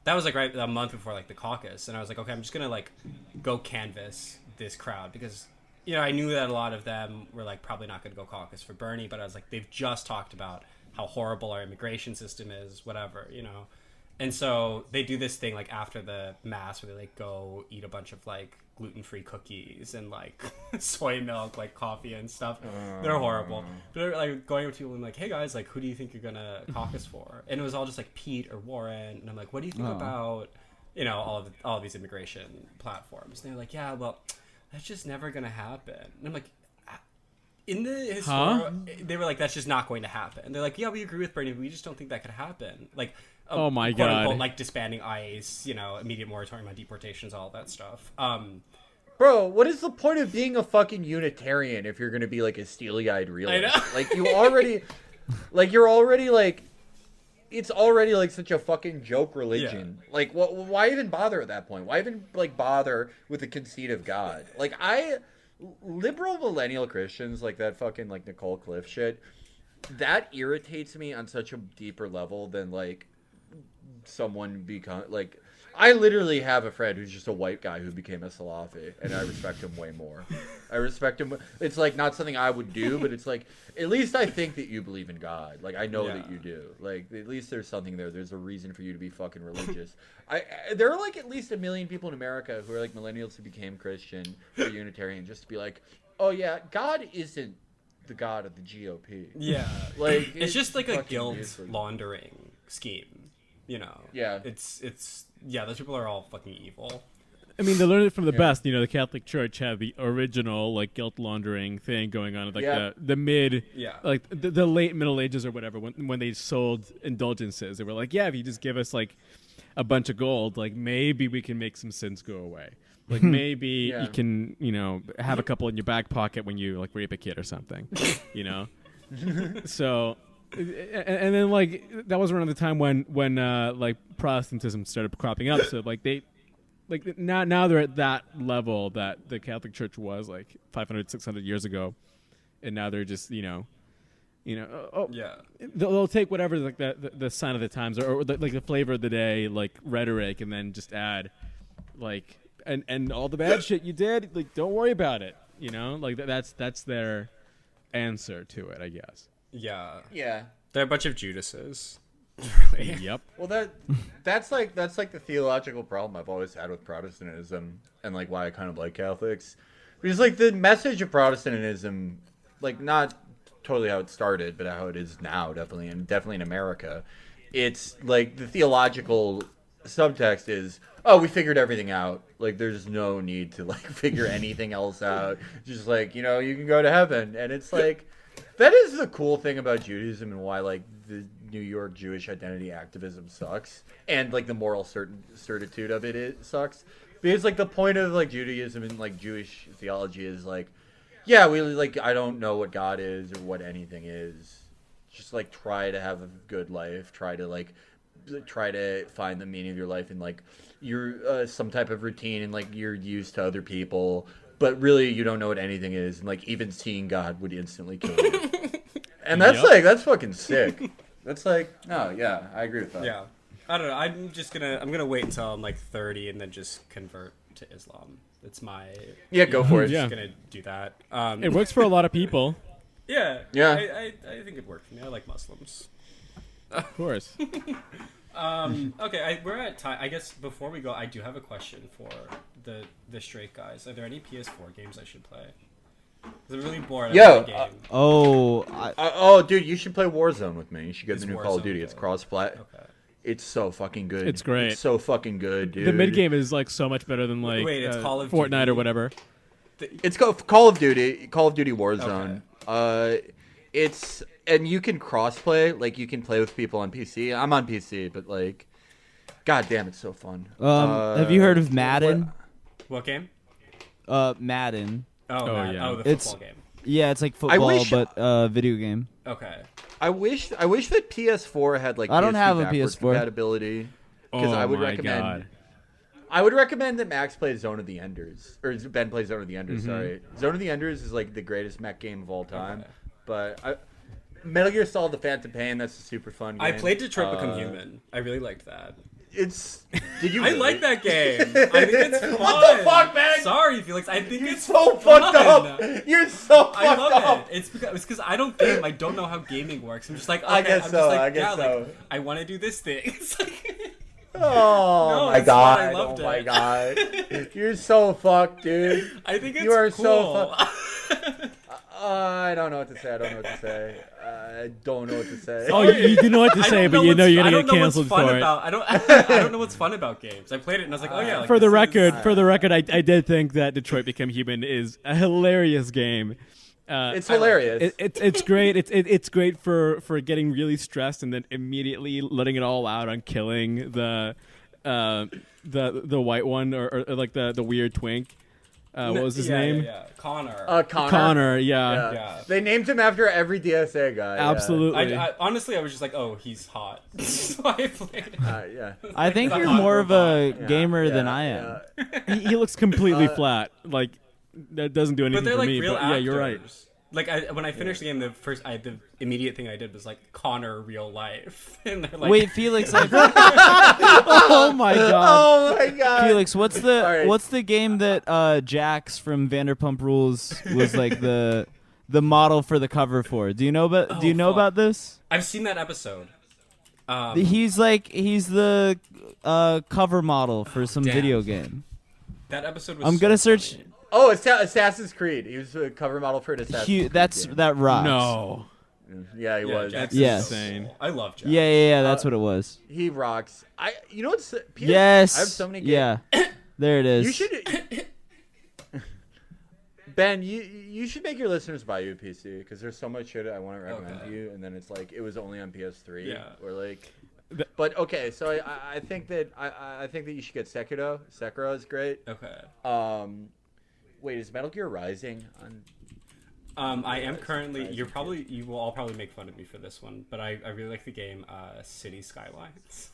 that was like right a month before like the caucus, and I was like, okay, I'm just gonna like go canvass this crowd because I knew that a lot of them were like probably not gonna go caucus for Bernie, but I was like, they've just talked about how horrible our immigration system is, whatever, And so they do this thing like after the mass where they like go eat a bunch of like gluten-free cookies and like soy milk, like coffee and stuff. They're horrible. But they're like going up to people and like, hey guys, like who do you think you're gonna caucus for? And it was all just like Pete or Warren. And I'm like, what do you think about all of these immigration platforms? And they're like, yeah, well, that's just never gonna happen. And I'm like, in the historical, they were like, that's just not going to happen. And they're like, yeah, we agree with Bernie, but we just don't think that could happen. Like, Oh my quote, God. unquote, like disbanding ICE, immediate moratorium on deportations, all that stuff. Bro, what is the point of being a fucking Unitarian if you're gonna be like a steely-eyed realist? I know. Like you're already like it's already like such a fucking joke religion. Like, why even bother at that point? Why even like bother with the conceit of God? Like, liberal millennial Christians, like that fucking like Nicole Cliff shit, that irritates me on such a deeper level than like someone become like. I literally have a friend who's just a white guy who became a Salafi, and I respect him way more. I respect him. It's like not something I would do, but it's like at least I think that you believe in God. Like I know that you do. Like at least there's something there. There's a reason for you to be fucking religious. There are like at least 1 million people in America who are like millennials who became Christian or Unitarian just to be like, oh yeah, God isn't the God of the GOP. Yeah, like it's just like a fucking guilt useless. laundering scheme. You know. Yeah. It's yeah. Those people are all fucking evil. I mean, they learned it from the best. You know, the Catholic Church had the original like guilt laundering thing going on, like the mid, like the late Middle Ages or whatever. When they sold indulgences, they were like, yeah, if you just give us like a bunch of gold, like maybe we can make some sins go away. Like maybe you can, you know, have a couple in your back pocket when you like rape a kid or something, you know. So. And then like that was around the time when like Protestantism started cropping up, so like they like now they're at that level that the Catholic Church was like 500 600 years ago, and now they're just they'll take whatever like the sign of the times or like the flavor of the day like rhetoric, and then just add like and all the bad shit you did, like don't worry about it, you know, like that's their answer to it, I guess. Yeah. Yeah. They're a bunch of Judases. Really. Yep. Well, that's like the theological problem I've always had with Protestantism, and like why I kind of like Catholics, because like the message of Protestantism, like not totally how it started, but how it is now, definitely in America, it's like the theological subtext is, oh, we figured everything out. Like there's no need to like figure anything else out. Just like, you know, you can go to heaven, and it's like. That is the cool thing about Judaism and why, like, the New York Jewish identity activism sucks. And, like, the moral certitude of it sucks. Because, like, the point of, like, Judaism and, like, Jewish theology is, like, yeah, we, like, I don't know what God is or what anything is. Just, like, try to have a good life. Try to find the meaning of your life in, like, your some type of routine and, like, you're used to other people. But really, you don't know what anything is, and like even seeing God would instantly kill you. And that's like that's fucking sick. That's like, oh yeah, I agree with that. Yeah, I don't know. I'm gonna wait until I'm like 30 and then just convert to Islam. It's my go for it. Just gonna do that. It works for a lot of people. Yeah. I think it worked for me. I like Muslims. Of course. Okay, we're at time. I guess before we go, I do have a question for the straight guys. Are there any PS4 games I should play? 'Cause I'm really bored. Yo, Oh, dude, you should play Warzone with me. You should get the new Call of Warzone Duty. It's good? cross-plat. Okay. It's so fucking good. It's great. It's so fucking good, dude. The mid game is like so much better than like Wait, it's Call of Fortnite Duty? or whatever. It's Call of Duty Warzone. It's and you can cross-play. Like you can play with people on PC. I'm on PC, but like, god damn, it's so fun. have you heard of Madden? What game? Madden. Oh, yeah. Oh, the football It's- game. Yeah, it's like football, wish- but video game. Okay. I wish that PS4 had like I don't PSP have a backwards PS4. compatibility. Because Oh I would my recommend. God. I would recommend that Max plays Zone of the Enders, or Ben plays Zone of the Enders. Sorry, Zone of the Enders is like the greatest mech game of all time. Okay. But Metal Gear Solid: The Phantom Pain, that's a super fun game. I played Detroit Become Human. I really liked that. It's. Did you? I really? like that game. I think it's fun. What the fuck, man? Sorry, Felix. I think You're it's so fun. fucked up. You're so fucked I love up. it. It's because I don't game. I don't know how gaming works. I'm just like, okay, I guess I'm so, just like, I guess yeah, so. like I want to do this thing. It's like, Oh No, my it's fun. god! I loved Oh my it. god! You're so fucked, dude. I think it's You are cool. so I don't know what to say. I don't know what to say. I don't know what to say. Oh, you do know what to I say, don't but know you know what's- you're I gonna don't get know what's canceled fun for it. about. I don't know what's fun about games. I played it and I was like, oh yeah. Like, For the this record, I did think that Detroit Become Human is a hilarious game. It's hilarious. It's great. It's great for getting really stressed and then immediately letting it all out on killing the white one or like the weird twink. What was his Yeah, name? Yeah. Connor. Connor. Connor. Yeah. Yeah. They named him after every DSA guy. yeah. Absolutely. Honestly, I was just like, oh, he's hot. So I played it. Yeah. I think It's you're a hot more of a robot. gamer than I am. yeah. He looks completely flat. Like that doesn't do anything But they're for like me. real But actors. yeah, you're right. Like when I finished the game, the immediate thing I did was like Connor real life, and they're like, Wait, Felix. Oh my god. Oh my god. Felix, what's the All right. what's the game that Jax from Vanderpump Rules was like the model for the cover for? Do you know about fuck. about this? I've seen that episode. He's the cover model for some Damn. video game. That episode was. I'm gonna so search. funny. Oh, it's Assassin's Creed. He was a cover model for an Assassin's Creed. That's game. that rocks. No. Yeah, he was. Jax Yes. is so Insane. cool. I love Jax. Yeah, that's what it was. He rocks. You know what's Peter, Yes. I have so many games. Yeah. There it is. You should. Ben, you should make your listeners buy you a PC because there's so much shit I want to recommend Okay. to you, and then it's like it was only on PS3. Yeah. Or like. But okay, so I think that I think that you should get Sekiro. Sekiro is great. Okay. Wait, is Metal Gear Rising on? I am currently. You will all probably make fun of me for this one, but I really like the game City Skylines.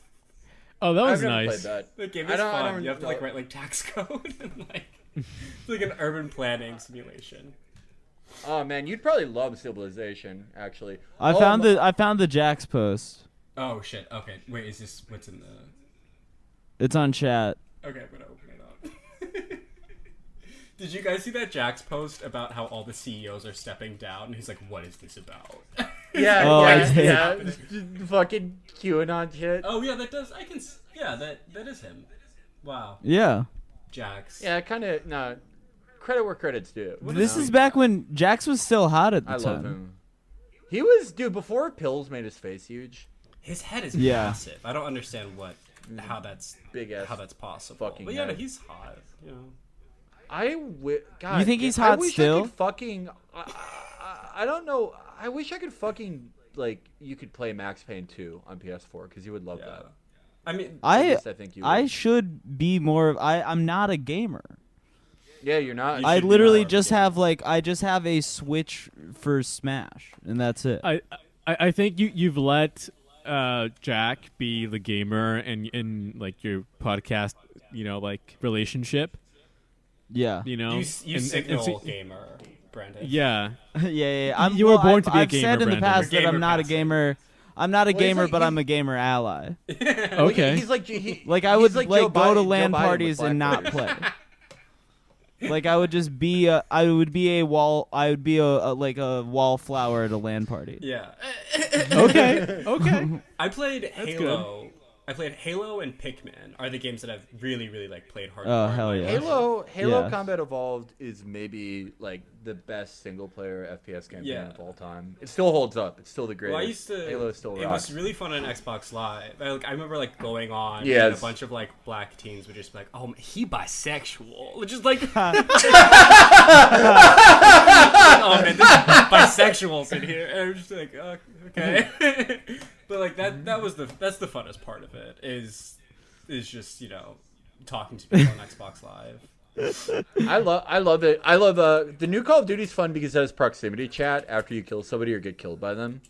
Oh, that was I've never nice. played that. The game I is don't- I fun. don't You have to like know. write like tax code and like it's like an urban planning simulation. Oh man, you'd probably love Civilization. Actually, I found the Jax post. Oh shit. Okay. Wait. Is this what's in the? It's on chat. Okay, I'm gonna open it up. Did you guys see that Jax post about how all the CEOs are stepping down? And he's like, "What is this about?" Yeah, Oh, I yeah, did. yeah. Fucking QAnon shit. Oh yeah, that does. Yeah, that is him. Wow, Yeah. Jax. Yeah, kind of. No, credit where credit's due. This is back when Jax was still hot at the I time. love him. He was, dude, before pills made his face huge. His head is Yeah. massive. I don't understand how that's Big ass how that's possible. fucking But yeah, head. he's hot. You know. God, You think he's I hot wish still? I could fucking. I don't know. I wish I could fucking like you could play Max Payne 2 on PS4 because you would love Yeah. that. I mean, At least I think you would. I should be more of I'm not a gamer. Yeah, you're not. You I should be literally more of a just gamer. have I just have a Switch for Smash and that's it. I think you've let Jack be the gamer and in like your podcast, like relationship, Yeah. you know. you And signal so- gamer, Brandon. yeah. yeah. You were born to be a I've said gamer, in the Brandon. past You're that I'm gamer not a passive. gamer. I'm not a Well, he's gamer, like- but he's- I'm a gamer ally. Okay. He's like Like I he's would like like Joe go to Biden- LAN Joe Biden with parties and black not players. play. Like I would just be I would be a wallflower at a LAN party. Yeah. Okay. Okay. I played That's Halo. I played Halo and Pikmin are the games that I've really, really like played hardcore. Oh, in hell my yeah. life. Halo Yeah. Combat Evolved is maybe like the best single player FPS campaign Yeah. of all time. It still holds up. It's still the greatest. Well, I used to. Halo still It rocks. was really fun on Xbox Live. I remember like going on, Yes. and a bunch of like black teens would just be like, "Oh, he bisexual," just like, oh man, there's bisexuals in here, and I'm just like, okay. But like that's the funnest part of it is just talking to people on Xbox Live. I love it. I love the new Call of Duty's fun because it has proximity chat after you kill somebody or get killed by them.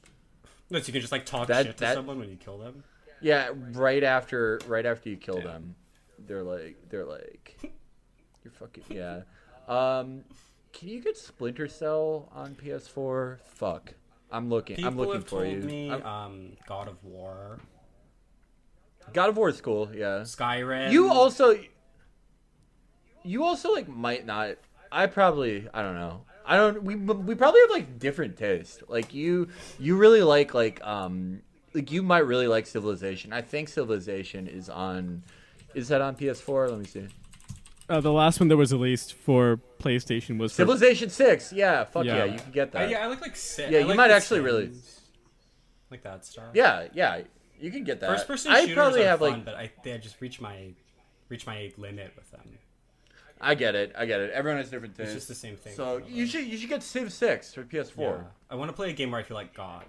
No, so you can just like talk That- shit to that- someone when you kill them. Yeah, right after you kill Damn. them, they're like you're fucking yeah. Can you get Splinter Cell on PS4? Fuck. I'm looking People have for told you. me I'm- God of War, God of War is cool, yeah. Skyrim. You also like might not. I don't know. We probably have like different taste. Like you really like you might really like Civilization. I think Civilization is that on PS4? Let me see. The last one that was released for PlayStation was for, Civilization 6. Yeah, fuck Yeah. yeah, you can get that. I like Sims. Yeah, I you like might The actually really- Sims. Like that stuff. Yeah, you can get that. First person I shooters probably are have fun, like but they just reach my limit with them. I get it. Everyone has different It's tastes. just the same thing. So you should get Civ 6 for PS4. Yeah. I want to play a game where I feel like God.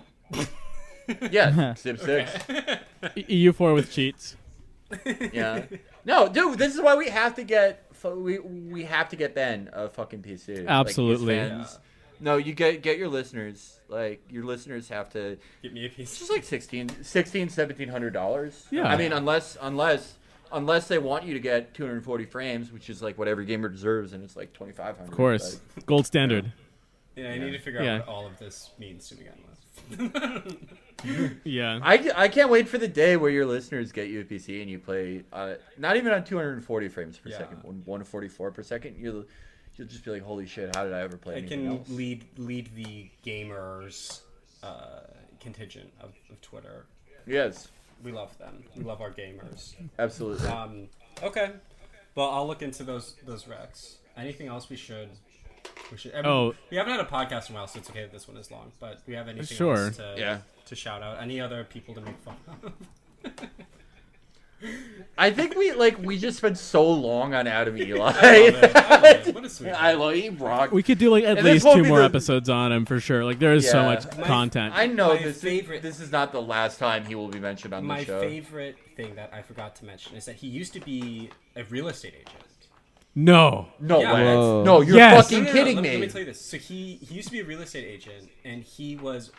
Yeah, Civ 6. EU4 with cheats. Yeah. No, dude, this is why we have to get we have to get Ben a fucking PC. Like, his Absolutely. fans- No, you get your listeners. Like, your listeners have to. Get me a It's piece. just like $1,700. Yeah. I mean, unless they want you to get 240 frames, which is like what every gamer deserves, and it's like 2,500. Of course. Gold standard. Yeah, I need to figure Yeah. out what all of this means to begin with. Yeah. I can't wait for the day where your listeners get you a PC and you play not even on 240 frames per Yeah. second, 144 per second. You'll just be like, holy shit, how did I ever play I anything can else? lead the gamers contingent of Twitter. Yes, We love them. We love our gamers. absolutely. Okay. Well, I'll look into those recs. Anything else we should? I mean, Oh. we haven't had a podcast in a while, so it's okay that this one is long. But we have anything Sure. else to shout out? Any other people to make fun of? I think we just spent so long on Adam Eli. I love it. What a sweet. I love he rocked. We could do like at And this least won't 2 be more the- episodes on him for sure. Like there is so Yeah. much content. I know My favorite- this is not the last time he will be mentioned on My the show. favorite thing that I forgot to mention is that he used to be a real estate agent. No. No Yeah. way. Whoa. No, you're Yes. fucking No, kidding let me. me tell you this. So he used to be a real estate agent, and he was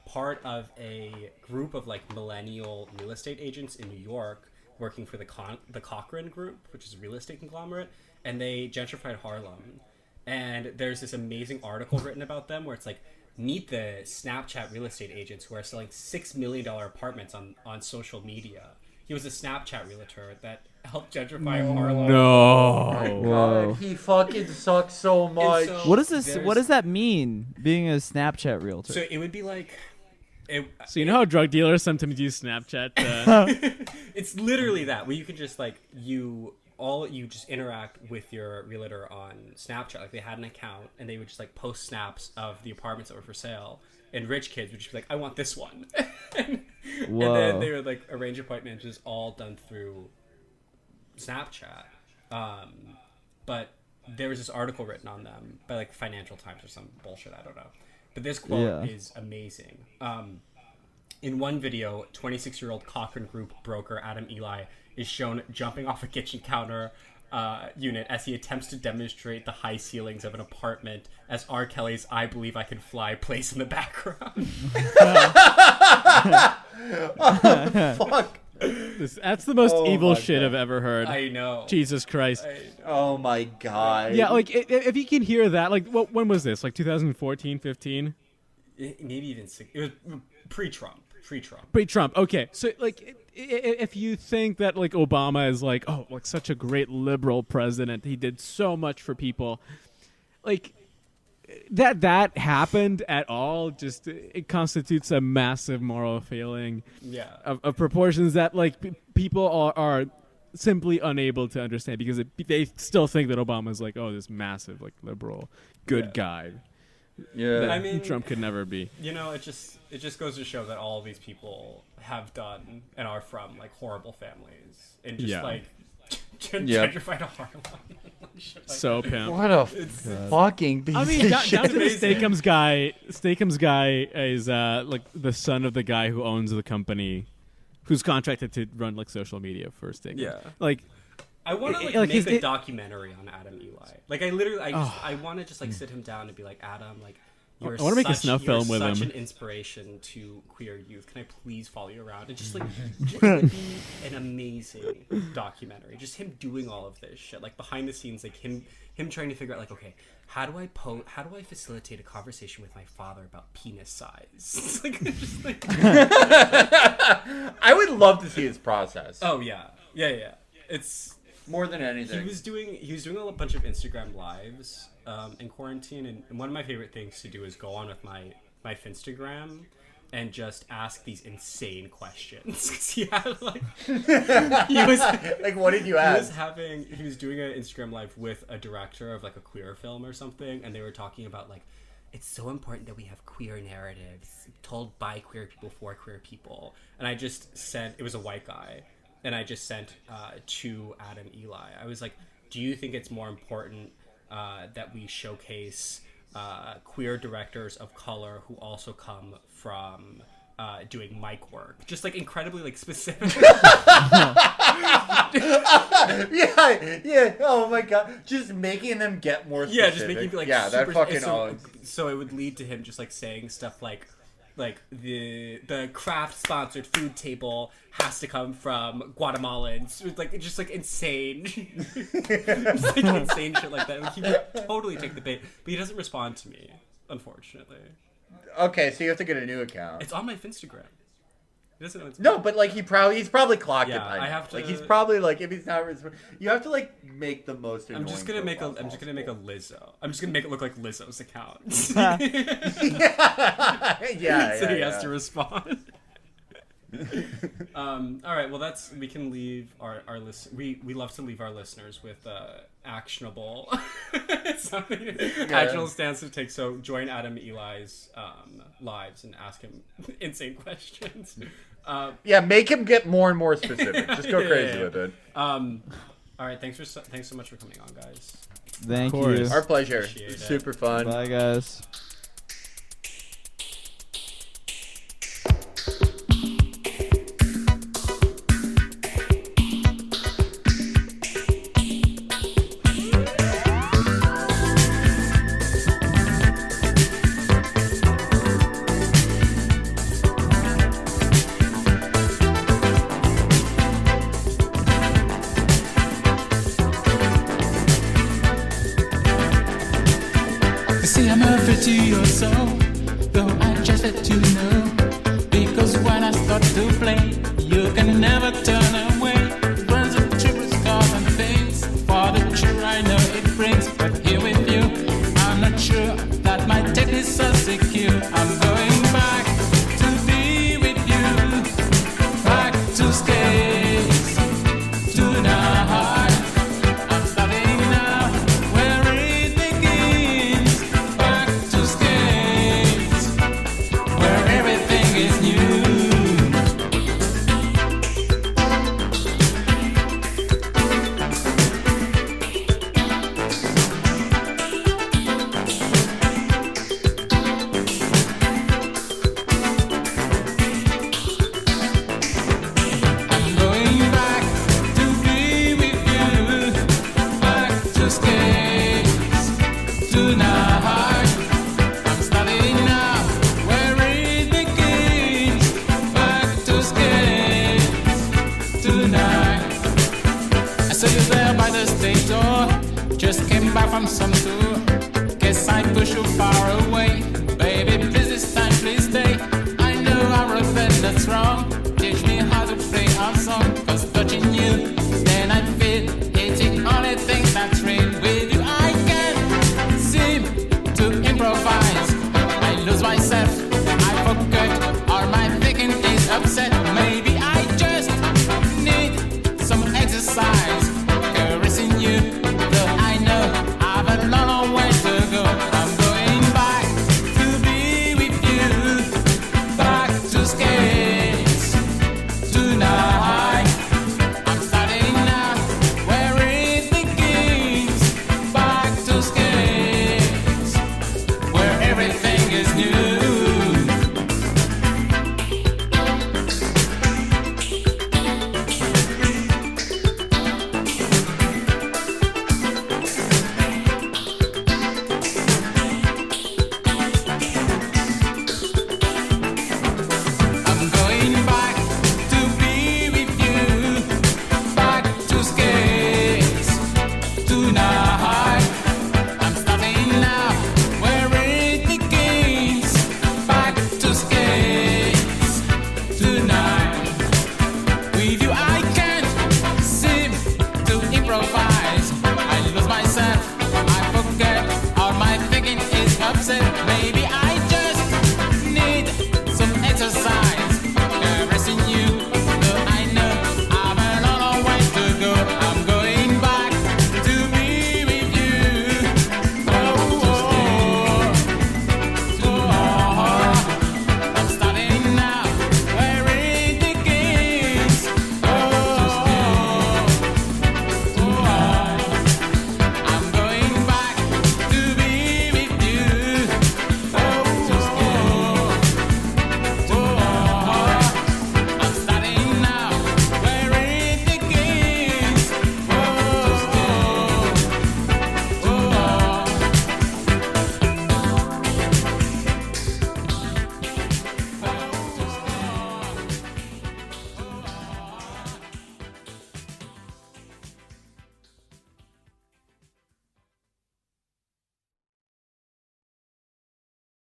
part of a group of like millennial real estate agents in New York, working for the Cochrane Group, which is a real estate conglomerate, and they gentrified Harlem. And there's this amazing article written about them where it's like, meet the Snapchat real estate agents who are selling $6 million apartments on social media. He was a Snapchat realtor that helped gentrify Harlem. No. Whoa. God, he fucking sucks so much. so- What is this? There's- What does that mean? Being a Snapchat realtor. So it would be like... So you know how drug dealers sometimes use Snapchat? It's literally that, where you can just like you just interact with your realtor on Snapchat. Like they had an account and they would just like post snaps of the apartments that were for sale, and rich kids would just be like, I want this one. and Whoa. then they would like arrange appointments, just all done through Snapchat. But there was this article written on them by like Financial Times or some bullshit, I don't know. But this quote Yeah. is amazing. In one video, 26-year-old Cochrane Group broker Adam Eli is shown jumping off a kitchen counter unit as he attempts to demonstrate the high ceilings of an apartment as R. Kelly's I Believe I Can Fly plays in the background. Fuck. That's the most Oh evil my shit God. I've ever heard. I know. Jesus Christ. Oh my god. Yeah, like if you can hear that, like when was this? Like 2014, 15? Maybe even it was pre-Trump. Pre-Trump. Okay, so like if you think that like Obama is like like such a great liberal president, he did so much for people, like that happened at all, just it constitutes a massive moral failing Yeah. of proportions that like people are simply unable to understand because they still think that Obama is like this massive like liberal good guy. Yeah. That I mean- Trump could never be. You know, it just goes to show that all of these people have done and are from like horrible families and just Yeah. like Yep. gentrified a Harlem. Shit like So that. pimp. What a fucking piece I mean, of down shit. to the Amazing. Steakums guy is like the son of the guy who owns the company, who's contracted to run like social media for Steakums. Yeah. Like I want to like Like, make is a it- documentary on Adam Eli. Like I want to just like sit him down and be like, Adam, like you're I wanna make a such- snuff you're film with such him. an inspiration to queer youth. Can I please follow you around and just like it would be an amazing documentary. Just him doing all of this shit, like behind the scenes, like him trying to figure out like, okay, how do I facilitate a conversation with my father about penis size? It's like just like I would love to see his process. oh yeah. It's More than anything. He was doing a bunch of Instagram lives in quarantine, and one of my favorite things to do is go on with my Finstagram and just ask these insane questions. 'Cause he had like he was Like, what did you he was ask? he was doing an Instagram live with a director of like a queer film or something, and they were talking about like, it's so important that we have queer narratives told by queer people for queer people. And I just sent, it was a white guy, and I just sent to Adam Eli. I was like, do you think it's more important that we showcase queer directors of color who also come from doing mic work, just like incredibly like specific. yeah. Oh my god, just making them get more specific. Yeah, just making like that super, fucking so it would lead to him just like saying stuff like the craft sponsored food table has to come from Guatemalans. It's like just like insane, just, like insane shit like that. He would totally take the bait, but he doesn't respond to me, unfortunately. Okay, so you have to get a new account. It's on my Instagram. He doesn't know it's No, but like he's probably clocked it. Yeah, By I now. have to- Like he's probably like if he's not, you have to like make the most. I'm just gonna make a Lizzo. I'm just gonna make it look like Lizzo's account. yeah. So he has to respond. All right. Well, we can leave our list. We love to leave our listeners with actionable something actionable stance to take. So join Adam Eli's lives and ask him insane questions. Make him get more and more specific. Just go crazy with it. All right. Thanks so much for coming on, guys. Thank you. course. Our pleasure. Appreciate it. Super fun. Bye, guys. You see, I'm over to your soul, though I just let you know. Because when I start to play, you can never turn away. It runs a triple scars and things for the cheer I know it brings. But here with you, I'm not sure that my technique is so secure. I'm going back to be with you, back to skates, tonight. I'm starting now, where it begins. Back to skates, where everything is new. I'm going back to be with you, back to skates, tonight. I'm starting now, where it begins. Back to skates, tonight. I saw you there by the stage door, just came back from some tour. Guess I pushed you far away.